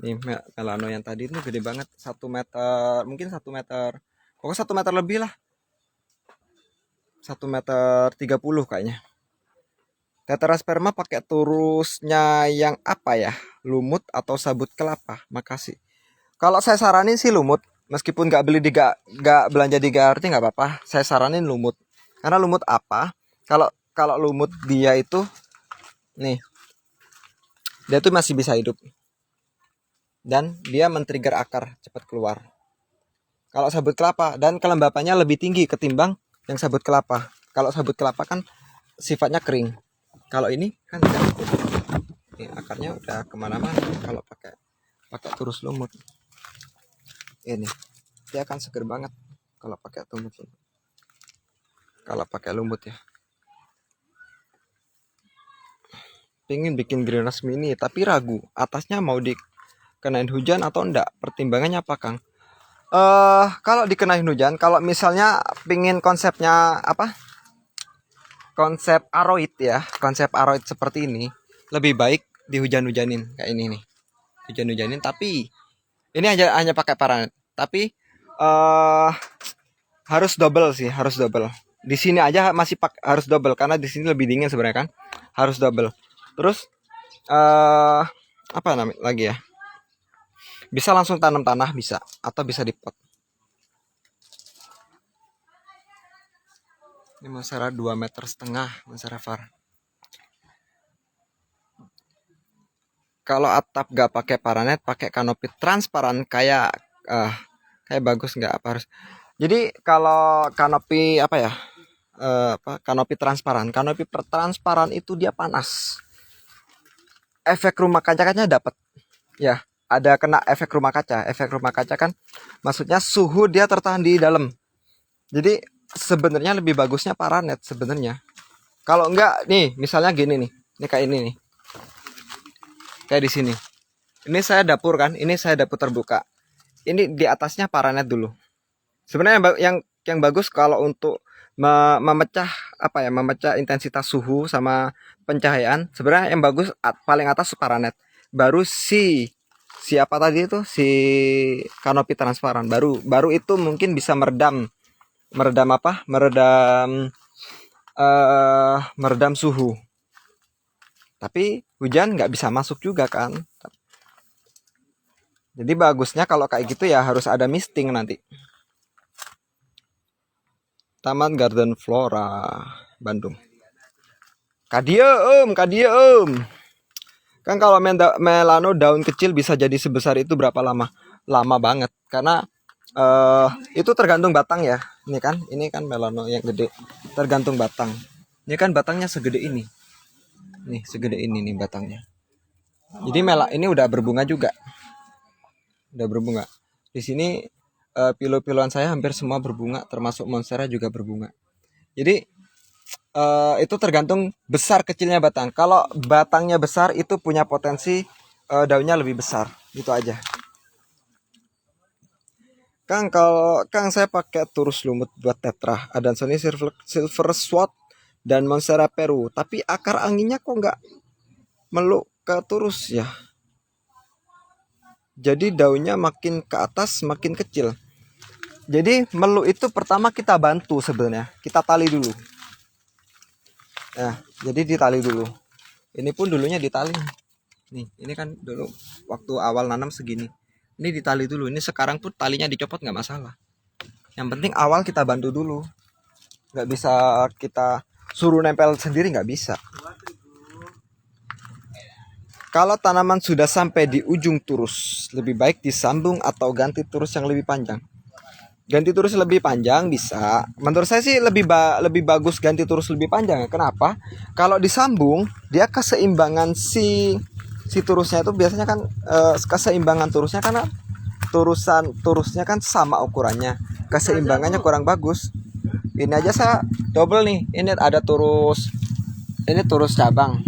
Nih melano yang tadi itu gede banget, 1 meter, mungkin 1 meter, pokoknya 1 meter lebih lah, 1,30 m kayaknya. Tetrasperma pakai turusnya yang apa ya, lumut atau sabut kelapa? Makasih. Kalau saya saranin sih lumut, meskipun nggak belanja di Garti nggak apa-apa, saya saranin lumut. Karena lumut apa? Kalau lumut dia itu nih, dia tuh masih bisa hidup. Dan dia men-trigger akar cepat keluar. Kalau sabut kelapa dan kelembapannya lebih tinggi ketimbang yang sabut kelapa. Kalau sabut kelapa kan sifatnya kering. Kalau ini kan ini akarnya udah kemana-mana. Kalau pakai turus lumut, ini dia akan seger banget kalau pakai lumut. Kalau pakai lumut ya. pengen bikin greenhouse mini tapi ragu atasnya mau dikenain hujan atau enggak. Pertimbangannya apa, Kang? Kalau dikenain hujan, kalau misalnya pingin konsepnya apa? Konsep aroid ya, konsep aroid seperti ini, lebih baik dihujan-hujanin kayak ini nih. Hujan-hujanin tapi ini hanya pakai paranet. Tapi harus double sih, harus double. Di sini aja masih harus double karena di sini lebih dingin sebenarnya kan. Harus double. Terus apa namanya lagi ya? Bisa langsung tanam tanah bisa atau bisa di pot. Ini monstera 2,5 meter monstera var. Kalau atap gak pakai paranet, pakai kanopi transparan kayak bagus nggak apa harus. Jadi kalau kanopi apa ya? Kanopi transparan. Kanopi transparan itu dia panas. Efek rumah kaca-kacanya dapat. Ya, ada kena efek rumah kaca. Efek rumah kaca kan maksudnya suhu dia tertahan di dalam. Jadi sebenarnya lebih bagusnya paranet sebenarnya. Kalau enggak nih, misalnya gini nih. Ini kayak ini nih. Kayak di sini. Ini saya dapur kan, ini saya dapur terbuka. Ini di atasnya paranet dulu. Sebenarnya yang bagus kalau untuk memecah apa ya, memecah intensitas suhu sama pencahayaan, sebenarnya yang bagus paling atas paranet. Baru siapa tadi itu si kanopi transparan. Baru itu mungkin bisa meredam apa? Meredam suhu. Tapi hujan nggak bisa masuk juga kan. Jadi bagusnya kalau kayak gitu ya harus ada misting nanti. Taman Garden Flora Bandung. Kadia om. Kan kalau melano daun kecil bisa jadi sebesar itu berapa lama? Lama banget karena itu tergantung batang ya. Ini kan melano yang gede. Tergantung batang. Ini kan batangnya segede ini. Nih, segede ini nih batangnya. Jadi ini udah berbunga juga. Udah berbunga. Di sini pilo-piloan saya hampir semua berbunga, termasuk monstera juga berbunga. Jadi itu tergantung besar kecilnya batang. Kalau batangnya besar itu punya potensi daunnya lebih besar. Gitu aja. Kalau saya pakai turus lumut buat tetra, Adansonii silver sword dan monstera peru, tapi akar anginnya kok nggak meluk ke turus ya. Jadi daunnya makin ke atas makin kecil. Jadi meluk itu pertama kita bantu sebenarnya, kita tali dulu. Nah, jadi ditali dulu. Ini pun dulunya ditali. Nih, ini kan dulu waktu awal nanam segini. Ini ditali dulu. Ini sekarang pun talinya dicopot nggak masalah. Yang penting awal kita bantu dulu. Nggak bisa kita suruh nempel sendiri, nggak bisa. Kalau tanaman sudah sampai di ujung turus, lebih baik disambung atau ganti turus yang lebih panjang. Ganti turus lebih panjang bisa. Menurut saya sih lebih bagus ganti turus lebih panjang. Kenapa? Kalau disambung, dia keseimbangan si turusnya itu biasanya kan keseimbangan turusnya karena turusnya kan sama ukurannya. Keseimbangannya kurang bagus. Ini aja saya double nih. Ini ada turus. Ini turus cabang.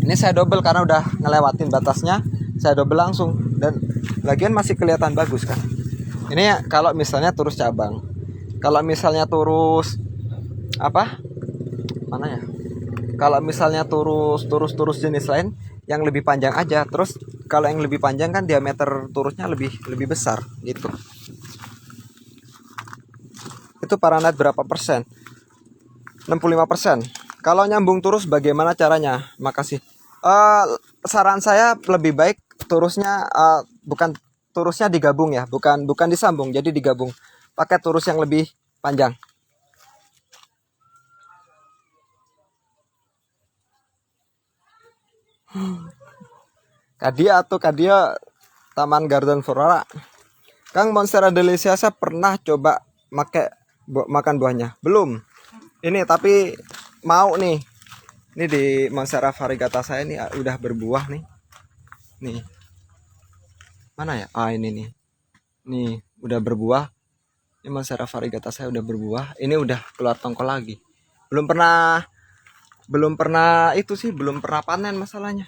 Ini saya double karena udah ngelewatin batasnya. Saya double langsung dan lagian masih kelihatan bagus kan. Ini kalau misalnya turus cabang. Kalau misalnya turus apa? Mana ya? Kalau misalnya turus jenis lain yang lebih panjang aja. Terus kalau yang lebih panjang kan diameter turusnya lebih besar gitu. Itu paranet berapa persen? 65%. Kalau nyambung turus bagaimana caranya? Makasih. Saran saya lebih baik turusnya bukan turusnya digabung ya, bukan disambung, jadi digabung. Pakai turus yang lebih panjang. Kadia Taman Garden Flora. Kang, monstera deliciosa pernah coba makan buahnya? Belum. Ini tapi mau nih. Ini di monstera variegata saya ini udah berbuah nih. Nih. Mana ya? Ini nih. Nih, udah berbuah. Ini monstera variegata saya udah berbuah. Ini udah keluar tongkol lagi. Belum pernah belum pernah itu sih, belum pernah panen masalahnya.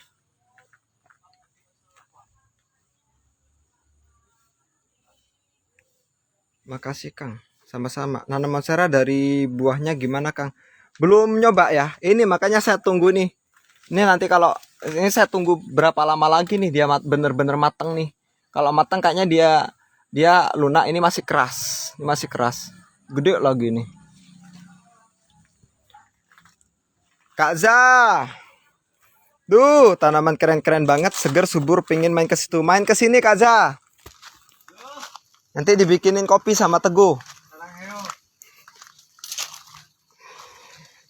Makasih Kang, sama-sama. Nanam Monstera dari buahnya gimana Kang? Belum nyoba ya. Ini makanya saya tunggu nih. Ini nanti kalau ini saya tunggu berapa lama lagi nih dia bener-bener mateng nih. Kalau mateng kayaknya dia lunak. Ini masih keras. Ini masih keras. Gede lagi nih. Kak Za. Duh, tanaman keren-keren banget, seger subur, pingin main ke situ. Main ke sini Kak Za. Nanti dibikinin kopi sama Teguh.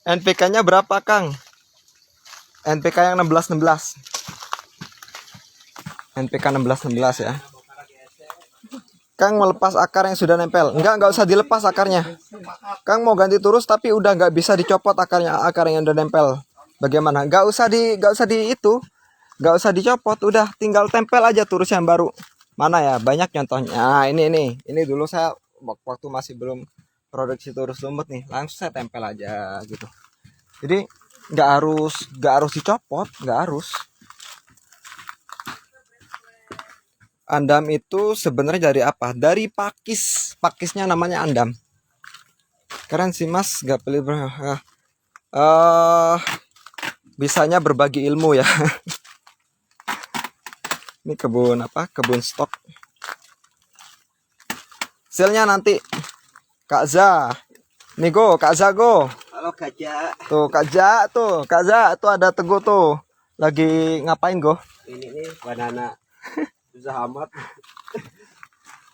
NPK-nya berapa, Kang? NPK yang 16-16. NPK 16-16 ya. Kang melepas akar yang sudah nempel. Enggak usah dilepas akarnya. Kang mau ganti terus tapi udah nggak bisa dicopot akarnya, akar yang udah nempel. Bagaimana? Nggak usah dicopot, udah tinggal tempel aja terus yang baru. Mana ya? Banyak contohnya. Nah, ini dulu saya waktu masih belum produksi turus lumut nih, langsung saya tempel aja gitu. Jadi nggak harus dicopot, nggak harus. Andam itu sebenarnya dari apa? Dari pakis. Pakisnya namanya andam. Keren sih Mas, gak pelit. Bisanya berbagi ilmu ya. Ini kebun apa? Kebun stok. Hasilnya nanti Kak Za. Nih go, Kak Za go. Halo Kak Ja. Tuh Kak Za tuh, Kak Za tuh ada Teguh tuh. Lagi ngapain go? Ini nih banana. Susah amat.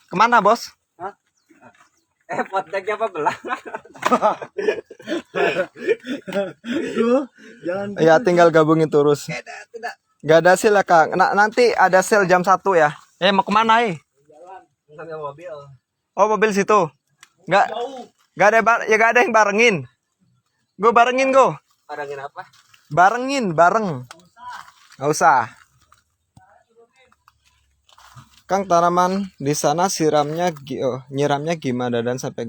Kemana bos? Poteknya apa belah? Jangan Ya tinggal gabungin terus. Tidak. Gak ada hasil ya Kang. Nanti ada sel jam 1 ya. Mau kemana Sambil mobil. Oh mobil situ. Gak ada gak ada yang barengin. Gue barengin gue. Barangin apa? Bareng. Gak usah. Kang tanaman di sana nyiramnya gimana dan sampai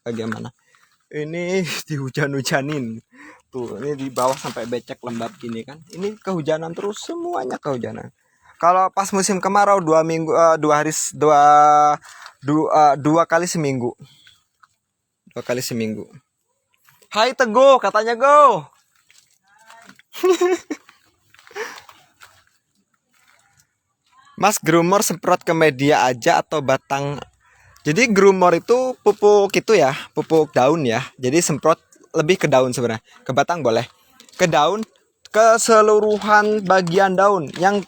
bagaimana? Ini dihujan-hujanin. Tuh, ini di bawah sampai becek lembab gini kan. Ini kehujanan terus, semuanya kehujanan. Kalau pas musim kemarau 2 minggu 2 kali seminggu. 2 kali seminggu. Hai Teguh, katanya go. Mas grumor semprot ke media aja atau batang? Jadi grumor itu pupuk itu ya, pupuk daun ya. Jadi semprot lebih ke daun sebenarnya. Ke batang boleh. Ke daun, keseluruhan bagian daun. Yang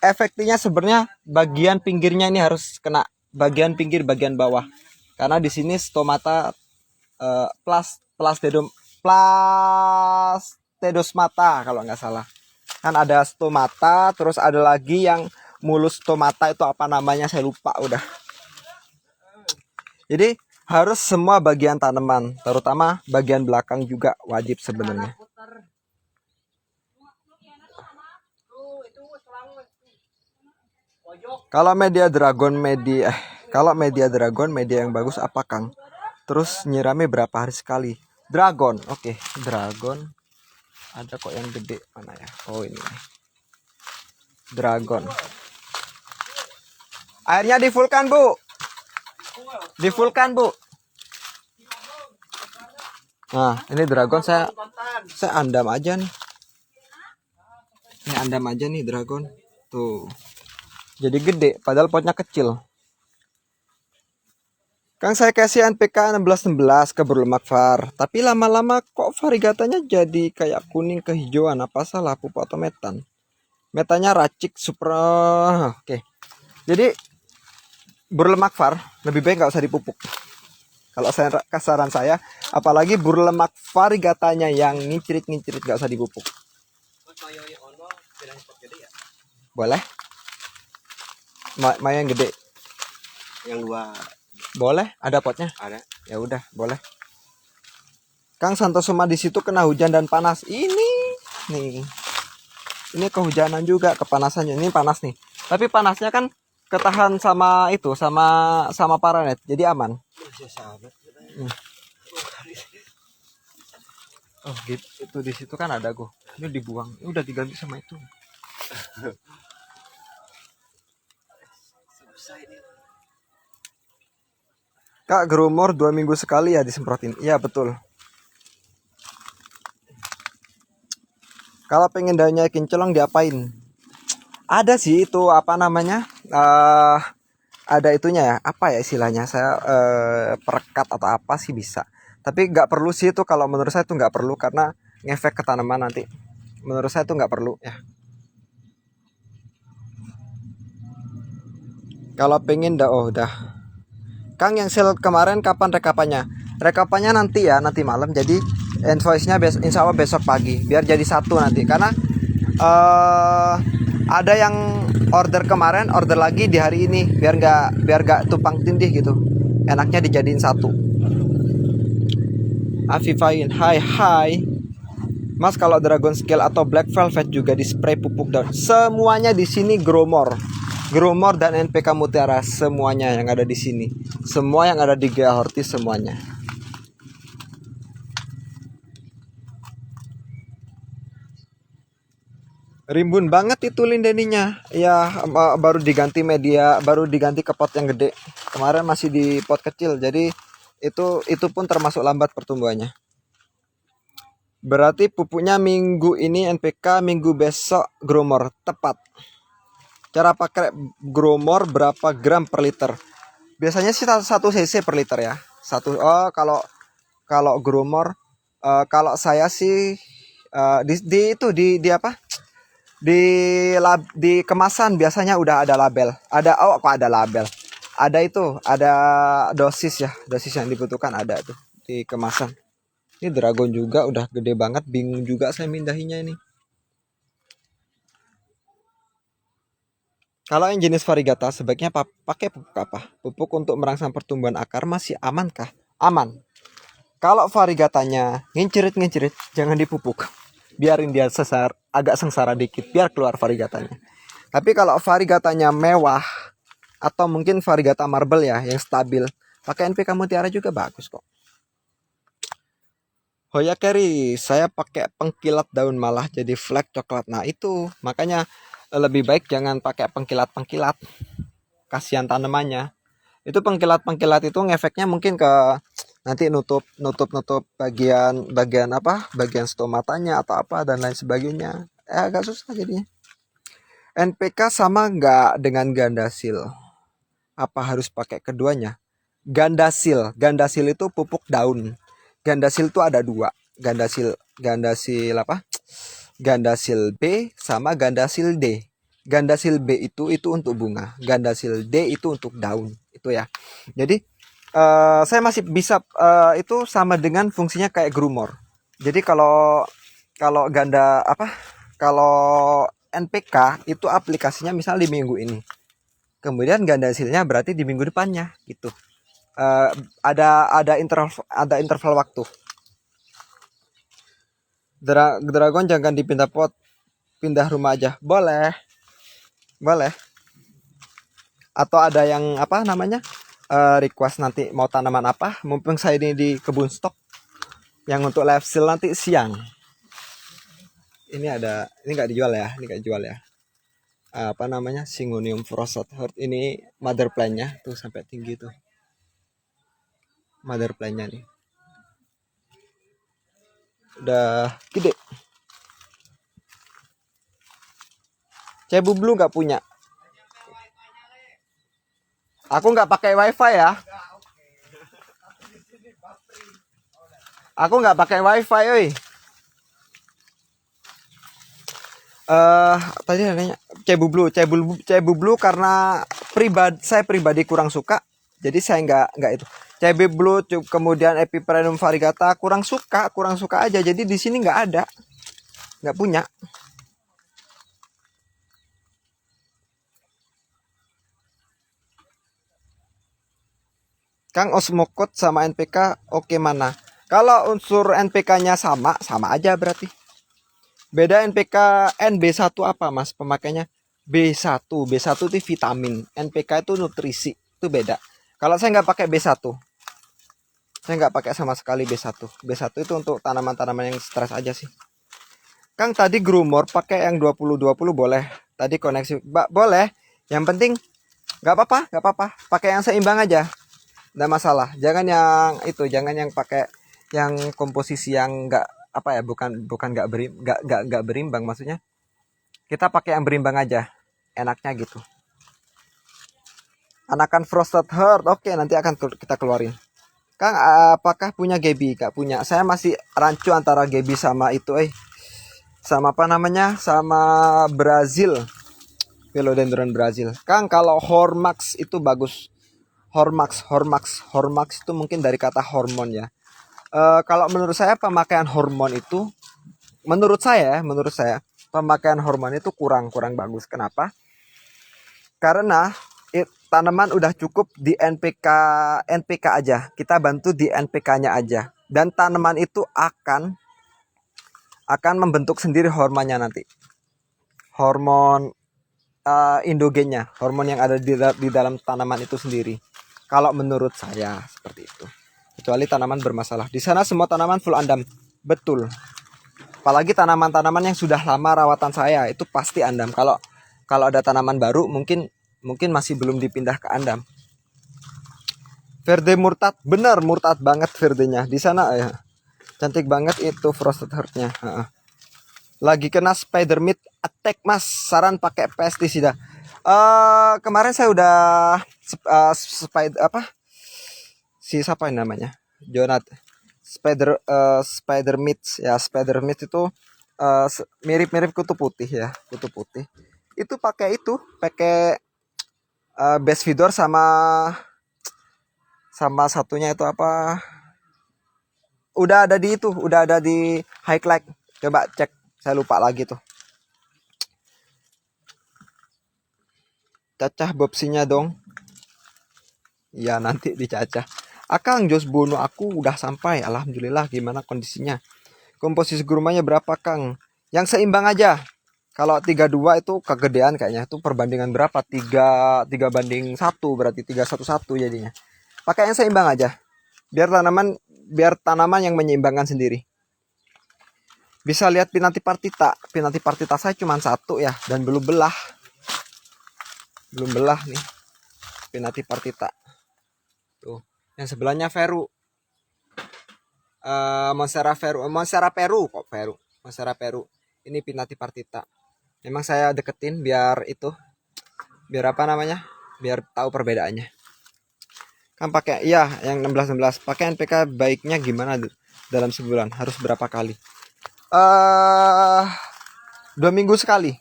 efektifnya sebenarnya bagian pinggirnya ini harus kena, bagian pinggir bagian bawah. Karena di sini stomata plastedosmata kalau nggak salah. Kan ada stomata, terus ada lagi yang mulus stomata, itu apa namanya saya lupa udah. Jadi harus semua bagian tanaman, terutama bagian belakang juga wajib sebenarnya. Kalau media dragon media yang bagus apa Kang? Terus nyiramnya berapa hari sekali? Dragon, oke. Dragon ada kok yang gede, mana ya? Oh ini dragon. Airnya difulkan Bu. Difulkan Bu. Nah ini dragon saya andam aja nih. Ini andam aja nih dragon. Tuh. Jadi gede padahal potnya kecil. Kang saya kasih NPK 16-16 ke berlemak var. Tapi lama-lama kok variegatanya jadi kayak kuning kehijauan. Apa salah pupuk atau metan? Metannya racik super. Oke. Jadi berlemak var lebih baik nggak usah dipupuk. Kalau saran saya, apalagi berlemak variegatanya yang ngincirit nggak usah dipupuk. Boleh? Yang gede. Yang luar. Boleh, ada potnya? Ada. Ya udah, boleh. Kang Santosuma di situ kena hujan dan panas. Ini kehujanan juga, kepanasannya. Ini panas nih. Tapi panasnya kan ketahan sama itu, sama paranet. Jadi aman. Oh gitu, itu di situ kan ada go. Ini dibuang, ini udah diganti sama itu. Kak, gromor 2 minggu sekali ya disemprotin. Iya betul. Kalau pengen daunnya kinclong diapain? Ada sih itu apa namanya? Ada itunya ya. Apa ya istilahnya? Saya perekat atau apa sih bisa. Tapi nggak perlu sih itu, kalau menurut saya itu nggak perlu karena ngefek ke tanaman nanti. Menurut saya itu nggak perlu ya. Kalau pengen udah. Kang, yang sale kemarin kapan rekapannya? Rekapannya nanti ya, nanti malam. Jadi invoice-nya insya Allah besok pagi. Biar jadi satu nanti. Karena ada yang order kemarin, order lagi di hari ini. Biar nggak tumpang tindih gitu. Enaknya dijadiin satu. Afifain, hai. Mas, kalau Dragon Scale atau Black Velvet juga di spray pupuk daun. Semuanya di sini Gromor dan NPK Mutiara, semuanya yang ada di sini. Semua yang ada di Gea Horti semuanya. Rimbun banget itu lindeninya. Ya, baru diganti media, baru diganti ke pot yang gede. Kemarin masih di pot kecil. Jadi itu pun termasuk lambat pertumbuhannya. Berarti pupuknya minggu ini NPK, minggu besok Gromor. Tepat. Cara pakai Gromor berapa gram per liter? Biasanya sih 1 cc per liter ya. Kalau Gromor kalau saya sih di apa? Di kemasan biasanya udah ada label. Kok ada label? Ada dosis ya. Dosis yang dibutuhkan ada tuh di kemasan. Ini Dragon juga udah gede banget, bingung juga saya mindahinya ini. Kalau yang jenis variegata sebaiknya pakai pupuk apa? Pupuk untuk merangsang pertumbuhan akar masih amankah? Aman. Kalau variegatanya ngincirit, jangan dipupuk. Biarin dia agak sengsara dikit biar keluar variegatanya. Tapi kalau variegatanya mewah atau mungkin variegata marble ya yang stabil, pakai NPK Mutiara juga bagus kok. Hoya Carry, saya pakai pengkilat daun malah jadi flek coklat. Nah itu makanya lebih baik jangan pakai pengkilat. Kasihan tanamannya. Itu pengkilat itu ngefeknya mungkin ke nanti nutup bagian apa? Bagian stomatanya atau apa dan lain sebagainya. Agak susah jadinya. NPK sama nggak dengan gandasil? Apa harus pakai keduanya? Gandasil itu pupuk daun. Gandasil itu ada 2. Gandasil apa? Gandasil B sama Gandasil D. Gandasil B itu untuk bunga, Gandasil D itu untuk daun, itu ya. Jadi saya masih bisa itu sama dengan fungsinya kayak Gromor. Jadi kalau kalau NPK itu aplikasinya misal di minggu ini. Kemudian Gandasilnya berarti di minggu depannya gitu. Ada interval waktu. Dragon jangan dipindah pot, pindah rumah aja. Boleh. Atau ada yang apa namanya? Request nanti mau tanaman apa? Mumpung saya ini di kebun stok. Yang untuk live sale nanti siang. Ini nggak dijual ya, apa namanya? Syngonium frosted heart. Ini mother plant-nya tuh sampai tinggi tuh. Mother plant-nya nih. Udah gede. Cebu Blue nggak punya. Aku nggak pakai wifi ya. Aku nggak pakai wifi, oi. Tadi nanya Cebu Blue karena saya pribadi kurang suka, jadi saya nggak itu. Cebu Blue kemudian Epiprenum variegata kurang suka aja, jadi di sini nggak punya. Kang, Osmokot sama NPK oke mana? Kalau unsur NPK-nya sama aja berarti. Beda NPK NB1 apa Mas pemakainya? B1 itu vitamin, NPK itu nutrisi, itu beda. Kalau saya nggak pakai B1. Saya nggak pakai sama sekali B1. B1 itu untuk tanaman-tanaman yang stres aja sih. Kang tadi grumor pakai yang 20-20 boleh. Tadi koneksi, Mbak, boleh. Yang penting nggak apa-apa, nggak apa-apa. Pakai yang seimbang aja. Nggak masalah. Jangan yang itu, jangan yang pakai yang komposisi yang nggak apa ya, bukan nggak berimbang maksudnya. Kita pakai yang berimbang aja. Enaknya gitu. Anakan Frosted Heart. Oke, nanti akan kita keluarin. Kang, apakah punya Gaby? Gak punya. Saya masih rancu antara Gaby sama itu, sama apa namanya? Sama Brazil. Philodendron Brazil. Kang, kalau Hormax itu bagus. Hormax itu mungkin dari kata hormon ya. Kalau menurut saya pemakaian hormon itu, menurut saya pemakaian hormon itu kurang bagus. Kenapa? Karena tanaman udah cukup di NPK aja. Kita bantu di NPK-nya aja. Dan tanaman itu akan membentuk sendiri hormonnya nanti. Hormon endogennya, hormon yang ada di dalam tanaman itu sendiri. Kalau menurut saya seperti itu. Kecuali tanaman bermasalah. Di sana semua tanaman full andam. Betul. Apalagi tanaman-tanaman yang sudah lama rawatan saya itu pasti andam. Kalau ada tanaman baru mungkin masih belum dipindah ke andam. Verde murtad, bener murtad banget verdenya di sana ya. Cantik banget itu Frosted Heart-nya. Lagi kena spider mite attack mas, saran pakai pestisida. Kemarin saya udah siapa yang namanya? Spider mite ya, spider mite itu mirip-mirip kutu putih ya, kutu putih. Itu pakai base feeder sama satunya itu apa? Udah ada di high light. Coba cek, saya lupa lagi tuh. Cacah bobsinya dong. Ya nanti dicacah. Akang Jos Bono aku udah sampai. Alhamdulillah, gimana kondisinya? Komposisi gurmanya berapa Kang? Yang seimbang aja. Kalau 32 itu kegedean kayaknya. Itu perbandingan berapa? 3:1 berarti 3:1 jadinya. Pakai yang seimbang aja. Biar tanaman yang menyeimbangkan sendiri. Bisa lihat Pinati partita. Pinati partita saya cuma 1 ya, dan belum belah nih. Pinati partita. Tuh, yang sebelahnya Veru. Monstera Peru. Ini Pinati partita. Memang saya deketin biar apa namanya? Biar tahu perbedaannya. Kan pakai yang 16 pakai NPK baiknya gimana dalam sebulan? Harus berapa kali? 2 minggu sekali.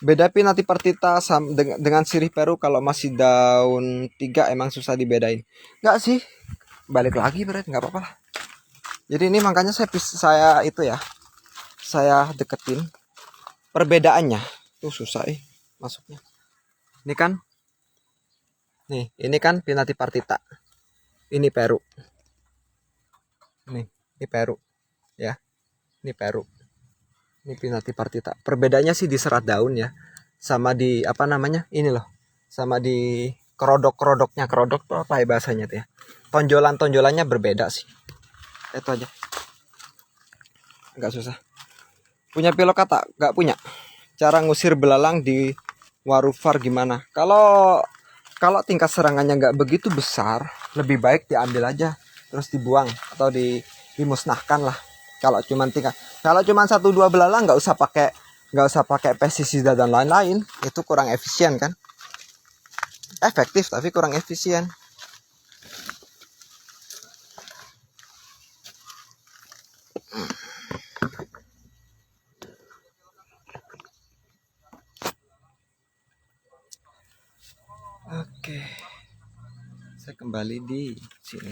Beda Pinati partita dengan sirih Peru kalau masih daun 3 emang susah dibedain. Enggak sih. Balik lagi berarti enggak apa-apa lah. Jadi ini makanya saya deketin perbedaannya. Tuh susah masuknya. Ini kan Pinati partita. Ini Peru. Ini Peru. Ya. Ini Peru. Ini Pinati partita. Perbedaannya sih di serat daun ya. Sama di apa namanya? Ini loh. Sama di kerodok-kerodoknya. Kerodok tuh apa ya bahasanya tuh ya? Tonjolan-tonjolannya berbeda sih. Itu aja. Enggak susah. Punya pilokata? Enggak punya. Cara ngusir belalang di warufar gimana? Kalau tingkat serangannya nggak begitu besar, lebih baik diambil aja terus dibuang atau dimusnahkan lah. Kalau cuma 1-2 belalang nggak usah pakai pestisida dan lain-lain, itu kurang efisien kan? Efektif tapi kurang efisien. Oke. Saya kembali di sini.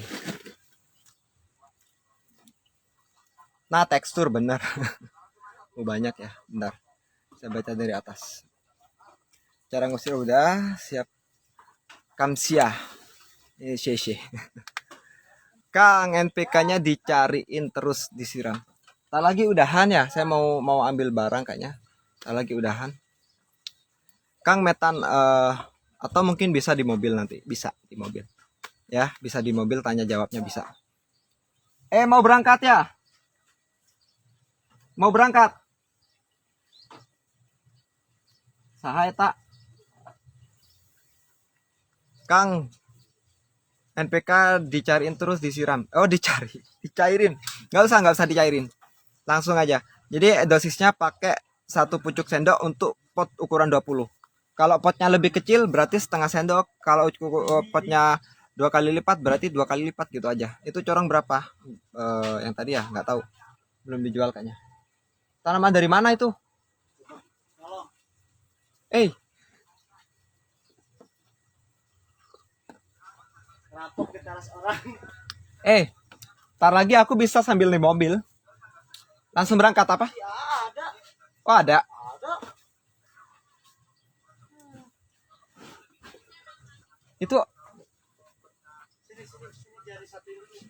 Nah, tekstur benar. Banyak ya, bentar. Saya baca dari atas. Cara ngusir udah, siap. Kamsia. Ini Sheshe. Kang, NPK-nya dicariin terus disiram. Tak lagi udahan ya, saya mau ambil barang kayaknya. Tak lagi udahan. Kang, metan Atau mungkin bisa di mobil nanti, bisa di mobil. Ya, bisa di mobil tanya jawabnya bisa. Mau berangkat ya? Mau berangkat? Sahai tak? Kang, NPK dicariin terus disiram. Oh, dicairin. Nggak usah dicairin. Langsung aja. Jadi dosisnya pakai 1 pucuk sendok untuk pot ukuran 20. Kalau potnya lebih kecil berarti setengah sendok. Kalau potnya 2 kali lipat berarti 2 kali lipat gitu aja. Itu corong berapa? Yang tadi ya nggak tahu. Belum dijual kayaknya. Tanaman dari mana itu? Rampok ke teras orang. Tar lagi aku bisa sambil di mobil. Langsung berangkat apa? Ya ada. Oh, ada. Ada. Itu Sini jari satu ini.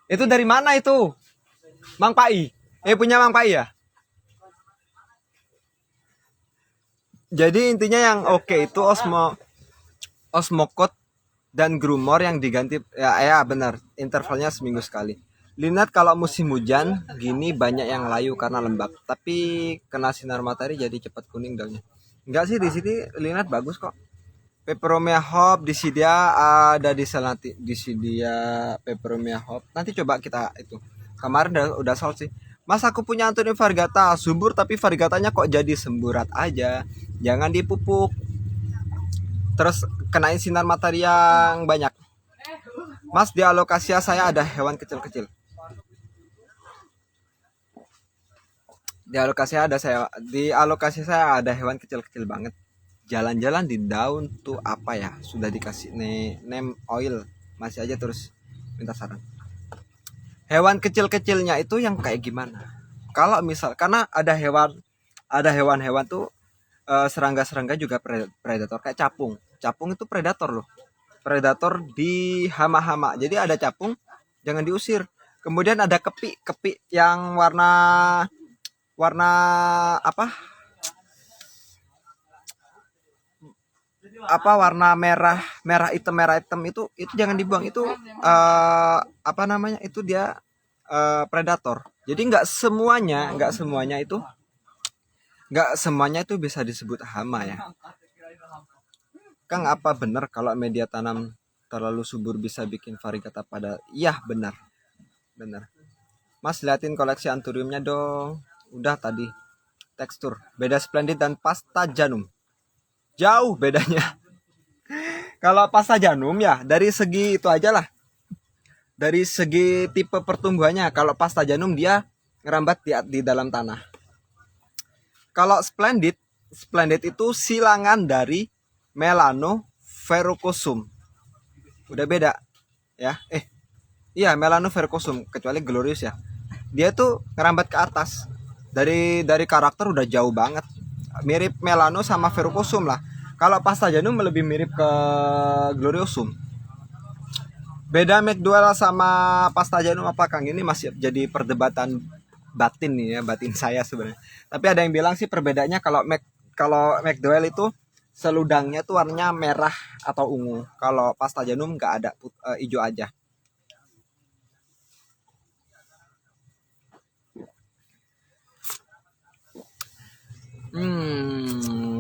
itu dari mana itu? Mang Pai. Punya Mang Pai ya? Jadi intinya yang oke itu Osmocot dan Grumor yang diganti ya benar, intervalnya seminggu sekali. Linat kalau musim hujan gini banyak yang layu karena lembab, tapi kena sinar matahari jadi cepat kuning daunnya. Enggak sih, di sini linat bagus kok. Peperomia hop Disidia ada di Selati, Disidia Peperomia hop. Nanti coba kita itu. Kemarin udah sold sih. Mas aku punya Anthurium variegata, subur tapi variegatanya kok jadi semburat aja. Jangan dipupuk. Terus kenain sinar matahari yang banyak. Mas, di alokasia saya ada hewan kecil-kecil. Di alokasi saya ada hewan kecil-kecil banget. Jalan-jalan di daun tuh apa ya? Sudah dikasih name oil, masih aja terus minta saran. Hewan kecil-kecilnya itu yang kayak gimana? Kalau misal karena ada hewan-hewan tuh serangga-serangga juga predator kayak capung. Capung itu predator loh. Predator di hama-hama. Jadi ada capung jangan diusir. Kemudian ada kepi yang warna apa? Warna merah hitam itu jangan dibuang. Itu apa namanya? Itu dia predator. Jadi nggak semuanya itu bisa disebut hama ya. Kang, apa benar kalau media tanam terlalu subur bisa bikin variegata pada? Iya, benar. Mas, liatin koleksi anthuriumnya dong. Udah tadi. Tekstur beda splendid dan pasta janum. Jauh bedanya. Kalau pasta janum ya dari segi itu aja lah. Dari segi tipe pertumbuhannya. Kalau pasta janum dia ngerambat di dalam tanah. Kalau splendid itu silangan dari Melano verrucosum. Udah beda ya. Iya, Melano verrucosum, kecuali Glorious ya. Dia tuh ngerambat ke atas. Dari karakter udah jauh banget. Mirip Melano sama verrucosum lah. Kalau pasta janum lebih mirip ke Gloriosum. Beda McDowell sama pasta janum apa Kang? Ini masih jadi perdebatan batin nih ya, batin saya sebenarnya. Tapi ada yang bilang sih perbedaannya kalau McDowell itu seludangnya tuh warnanya merah atau ungu. Kalau pasta janum nggak ada, hijau aja.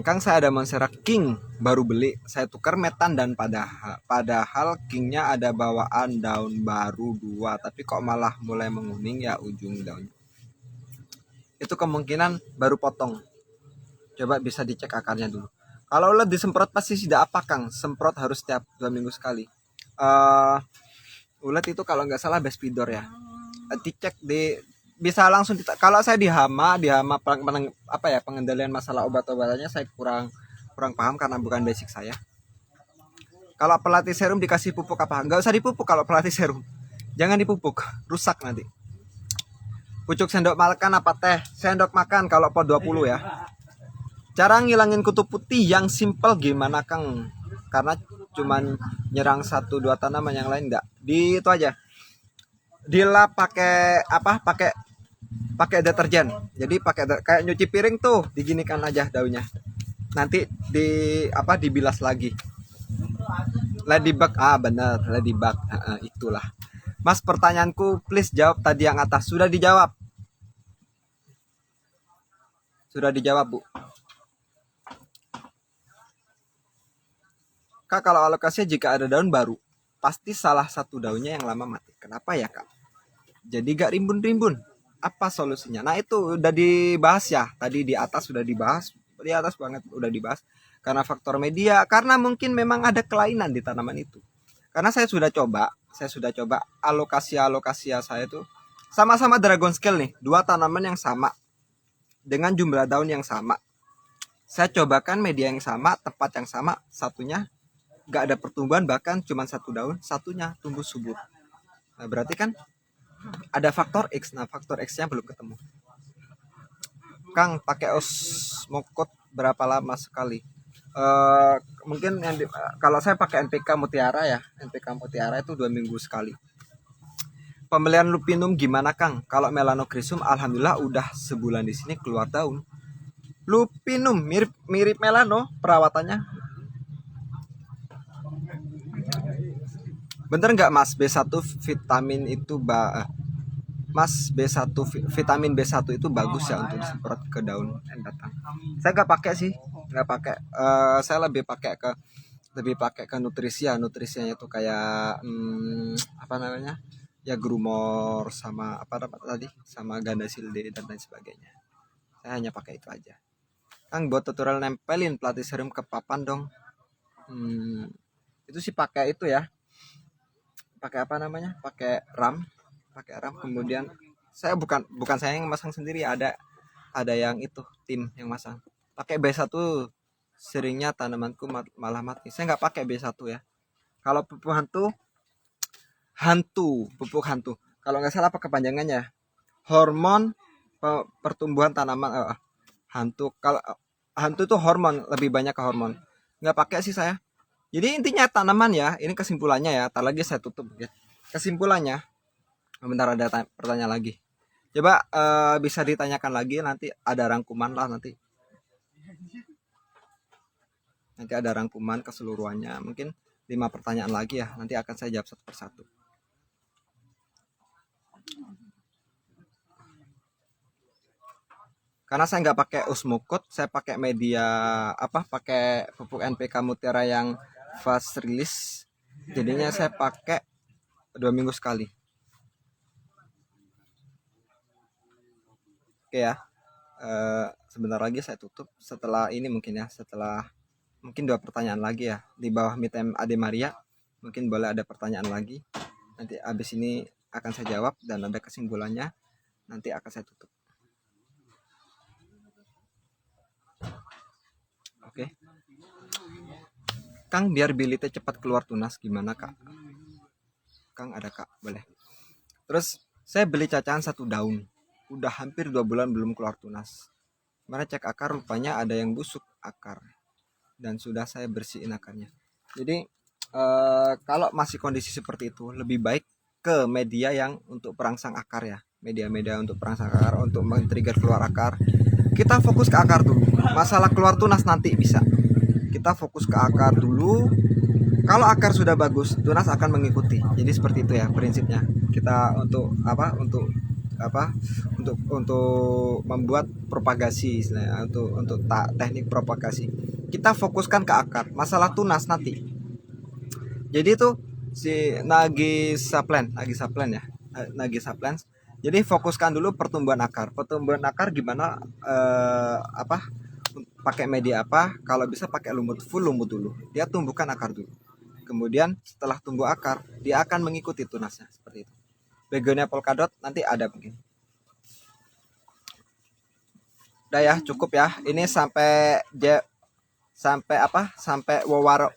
Kang, saya ada Monstera King baru beli. Saya tukar metan dan padahal Kingnya ada bawaan daun baru 2, tapi kok malah mulai menguning ya ujung daunnya. Itu kemungkinan baru potong. Coba bisa dicek akarnya dulu. Kalau ulet disemprot pasti tidak apa Kang. Semprot harus setiap 2 minggu sekali. Ulet itu kalau nggak salah Bespidor ya. Dicek bisa langsung kalau saya di hama pengendalian masalah obat-obatannya saya kurang paham karena bukan basic saya. Kalau pelatih serum dikasih pupuk apa? Nggak usah dipupuk kalau pelatih serum. Jangan dipupuk, rusak nanti. Pucuk sendok makan apa teh? Sendok makan kalau pot 20 ya. Cara ngilangin kutu putih yang simple gimana Kang? Karena cuman nyerang 1-2 tanaman, yang lain enggak. Di itu aja. Dilap pakai deterjen. Jadi kayak nyuci piring tuh, diginikan aja daunnya. nanti dibilas lagi. Ladybug, benar, ladybug. Itulah. Mas, pertanyaanku please jawab tadi yang atas. Sudah dijawab. Sudah dijawab, Bu. Kak, kalau alokasinya jika ada daun baru, pasti salah satu daunnya yang lama mati. Kenapa ya, Kak? Jadi gak rimbun-rimbun. Apa solusinya? Nah, itu udah dibahas ya. Tadi di atas sudah dibahas. Di atas banget udah dibahas. Karena faktor media, karena mungkin memang ada kelainan di tanaman itu. Karena saya sudah coba alokasi saya itu sama-sama dragon scale nih, dua tanaman yang sama dengan jumlah daun yang sama. Saya cobakan media yang sama, tempat yang sama, satunya gak ada pertumbuhan, bahkan cuma satu daun, satunya tumbuh subur. Nah, berarti kan ada faktor X. Nah, faktor X-nya belum ketemu. Kang, pakai osmokot berapa lama sekali? Mungkin kalau saya pakai NPK Mutiara ya, NPK Mutiara itu 2 minggu sekali. Pembelian lupinum gimana, Kang? Kalau melanochrysum alhamdulillah udah sebulan di sini keluar daun. Lupinum mirip melano perawatannya. Bener nggak, Mas, B1 vitamin itu Mas, vitamin B1 itu bagus ya untuk disemprot ke daun dan batang. Saya nggak pakai sih, nggak pakai. Saya lebih pakai ke nutrisi ya. Nutrisinya itu kayak apa namanya? Ya Grumor sama apa tadi? Sama Gandasilde dan lain sebagainya. Saya hanya pakai itu aja. Kang, buat tutorial nempelin platyserum ke papan dong. Itu sih pakai itu ya. Pakai apa namanya? Pakai ram. Kemudian saya bukan saya yang masang sendiri, ada yang itu tim yang masang. Pakai B1 seringnya tanamanku malah mati. Saya nggak pakai B1 ya. Kalau pupuk hantu kalau nggak salah apa kepanjangannya, hormon pertumbuhan tanaman. Hantu, kalau hantu itu hormon, lebih banyak ke hormon. Nggak pakai sih saya. Jadi intinya tanaman ya, ini kesimpulannya ya. Tar lagi saya tutup ya. Kesimpulannya, bentar ada pertanyaan lagi. Coba bisa ditanyakan lagi, nanti ada rangkuman lah nanti. Nanti ada rangkuman keseluruhannya. Mungkin 5 pertanyaan lagi ya. Nanti akan saya jawab satu persatu. Karena saya nggak pakai osmokot, saya pakai media pakai pupuk NPK Mutiara yang fast release. Jadinya saya pakai 2 minggu sekali. Oke ya, sebentar lagi saya tutup. Setelah ini mungkin 2 pertanyaan lagi ya. Di bawah Mitem Ade Maria mungkin boleh ada pertanyaan lagi. Nanti abis ini akan saya jawab dan ada kesimpulannya. Nanti akan saya tutup. Oke. Kang, biar bilitnya cepat keluar tunas gimana, Kak? Kang, ada, Kak? Boleh. Terus saya beli cacahan 1 daun. Udah hampir 2 bulan belum keluar tunas. Kemarin cek akar, rupanya ada yang busuk akar. Dan sudah saya bersihin akarnya. Jadi kalau masih kondisi seperti itu, lebih baik ke media yang untuk perangsang akar ya. Media-media untuk perangsang akar, untuk men-trigger keluar akar. Kita fokus ke akar dulu. Masalah keluar tunas nanti bisa. Kita fokus ke akar dulu. Kalau akar sudah bagus, tunas akan mengikuti. Jadi seperti itu ya prinsipnya. Kita untuk membuat propagasi, untuk teknik propagasi. Kita fokuskan ke akar. Masalah tunas nanti. Jadi itu si Nagisa Plants. Jadi fokuskan dulu pertumbuhan akar. Pertumbuhan akar gimana? Pakai media apa? Kalau bisa pakai full lumut dulu. Dia tumbuhkan akar dulu. Kemudian setelah tumbuh akar, dia akan mengikuti tunasnya seperti itu. Begonia polkadot nanti ada mungkin. Udah ya, cukup ya. Ini sampai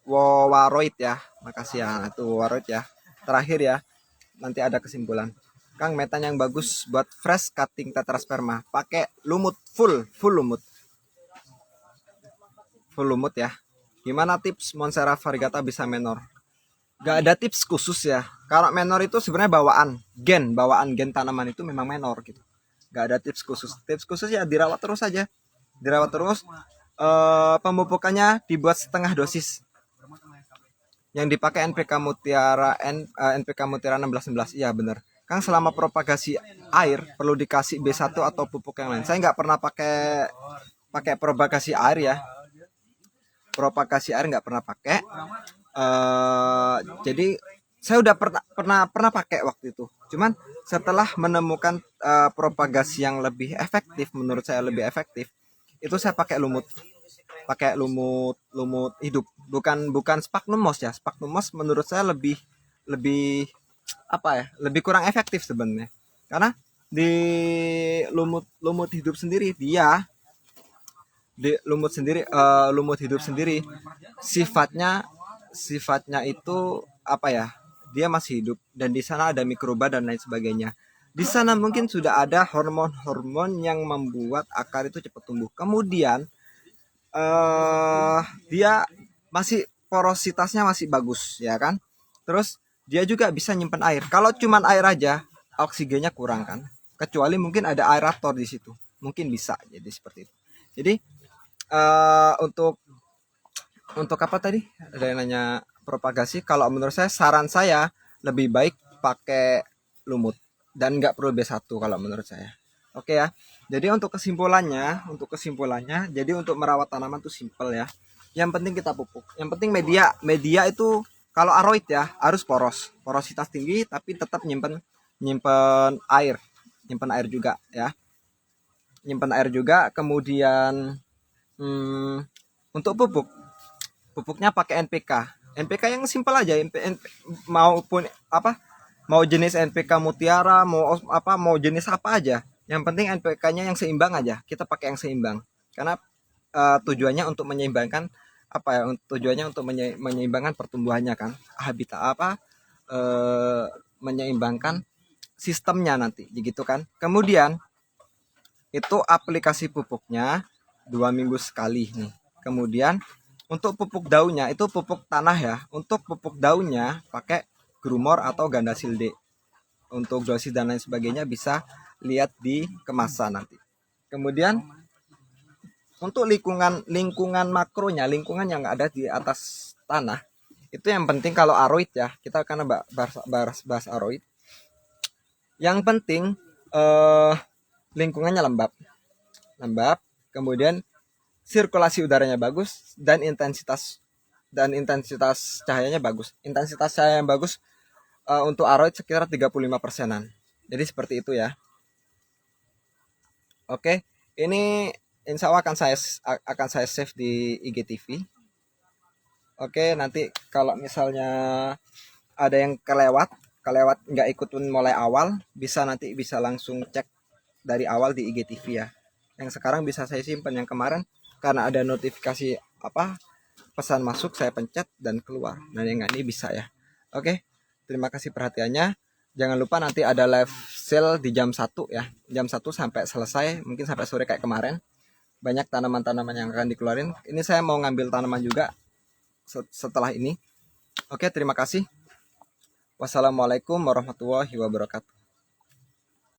wawaroid ya. Makasih ya, itu wawaroid ya. Terakhir ya. Nanti ada kesimpulan. Kang, metan yang bagus buat fresh cutting tetrasperma. Pakai lumut full lumut. Full lumut ya. Gimana tips Monstera variegata bisa menor? Gak ada tips khusus ya. Kalau menor itu sebenarnya bawaan gen tanaman itu memang menor gitu. Gak ada tips khusus. Tips khusus ya dirawat terus aja. Dirawat terus. pemupukannya dibuat setengah dosis. Yang dipakai NPK Mutiara NPK Mutiara 1611. Iya benar. Kang, selama propagasi air perlu dikasih B1 atau pupuk yang lain. Saya nggak pernah pakai propagasi air ya. Propagasi air nggak pernah pakai. Jadi saya udah pernah pakai waktu itu. Cuman setelah menemukan propagasi yang lebih efektif, menurut saya lebih efektif, itu saya pakai lumut hidup, bukan sphagnum moss ya. Sphagnum moss menurut saya lebih lebih kurang efektif sebenarnya, karena di lumut hidup sendiri lumut hidup sendiri sifatnya itu dia masih hidup, dan di sana ada mikroba dan lain sebagainya. Di sana mungkin sudah ada hormon-hormon yang membuat akar itu cepat tumbuh. Kemudian dia masih porositasnya masih bagus ya kan. Terus dia juga bisa nyimpan air. Kalau cuman air aja, oksigennya kurang kan. Kecuali mungkin ada aerator di situ, mungkin bisa jadi seperti itu. Jadi untuk apa tadi? Ada yang nanya propagasi. Kalau menurut saya, saran saya lebih baik pakai lumut dan nggak perlu B1 kalau menurut saya. Oke ya. Jadi untuk kesimpulannya, jadi untuk merawat tanaman tuh simple ya. Yang penting kita pupuk. Yang penting media itu kalau aroid ya harus porositas tinggi, tapi tetap nyimpen air, juga ya. Nyimpen air juga. Kemudian untuk pupuknya pakai NPK yang simpel aja. Mau jenis NPK Mutiara, mau jenis apa aja. Yang penting NPK-nya yang seimbang aja. Kita pakai yang seimbang. Karena tujuannya untuk menyeimbangkan menyeimbangkan pertumbuhannya kan. Menyeimbangkan sistemnya nanti gitu kan. Kemudian itu aplikasi pupuknya 2 minggu sekali nih. Kemudian untuk pupuk daunnya itu pupuk tanah ya. Untuk pupuk daunnya pakai Grumor atau Gandasil D. Untuk dosis dan lain sebagainya bisa lihat di kemasan nanti. Kemudian untuk lingkungan makronya, lingkungan yang ada di atas tanah, itu yang penting kalau aroid ya. Kita akan bahas aroid. Yang penting lingkungannya lembab. Kemudian sirkulasi udaranya bagus dan intensitas cahayanya bagus. Intensitas cahaya yang bagus untuk aroid sekitar 35%-an. Jadi seperti itu ya. Oke, ini insya Allah akan saya save di IGTV. Oke, nanti kalau misalnya ada yang kelewat nggak ikutin mulai awal, bisa langsung cek dari awal di IGTV ya. Yang sekarang bisa saya simpan, yang kemarin karena ada notifikasi pesan masuk saya pencet dan keluar. Nah yang ini bisa ya. Oke, terima kasih perhatiannya. Jangan lupa nanti ada live sale di jam 1 ya. Jam 1 sampai selesai, mungkin sampai sore kayak kemarin. Banyak tanaman-tanaman yang akan dikeluarin. Ini saya mau ngambil tanaman juga setelah ini. Oke, terima kasih. Wassalamualaikum warahmatullahi wabarakatuh.